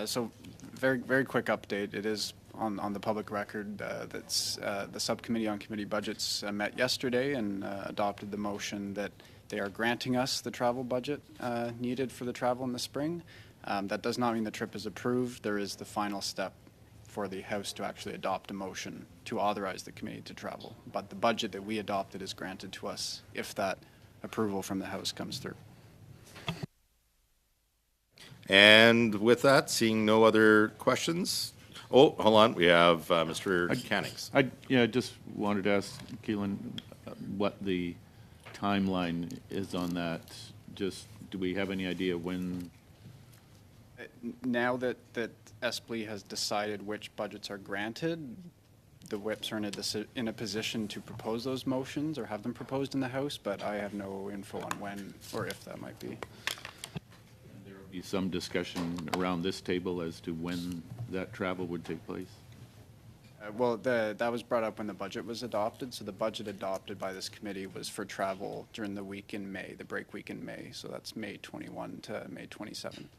So very, very quick update. It is on the public record that's the subcommittee on committee budgets met yesterday and adopted the motion that they are granting us the travel budget needed for the travel in the spring. That does not mean the trip is approved. There is the final step for the House to actually adopt a motion to authorize the committee to travel. But the budget that we adopted is granted to us if that approval from the House comes through. And with that, seeing no other questions. Oh, hold on, we have Mr. Cannings. I just wanted to ask Keelan what the timeline is on that. Just, do we have any idea when? Now that ESPLI has decided which budgets are granted, the whips are in a position to propose those motions or have them proposed in the House, but I have no info on when or if that might be. There will be some discussion around this table as to when that travel would take place? Well, that was brought up when the budget was adopted. So the budget adopted by this committee was for travel during the week in May, the break week in May. So that's May 21 to May 27.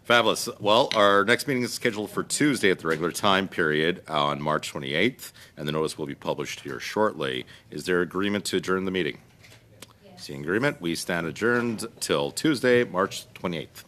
Fabulous. Well, our next meeting is scheduled for Tuesday at the regular time period on March 28th, and the notice will be published here shortly. Is there agreement to adjourn the meeting? Yes. Seeing agreement, we stand adjourned till Tuesday, March 28th.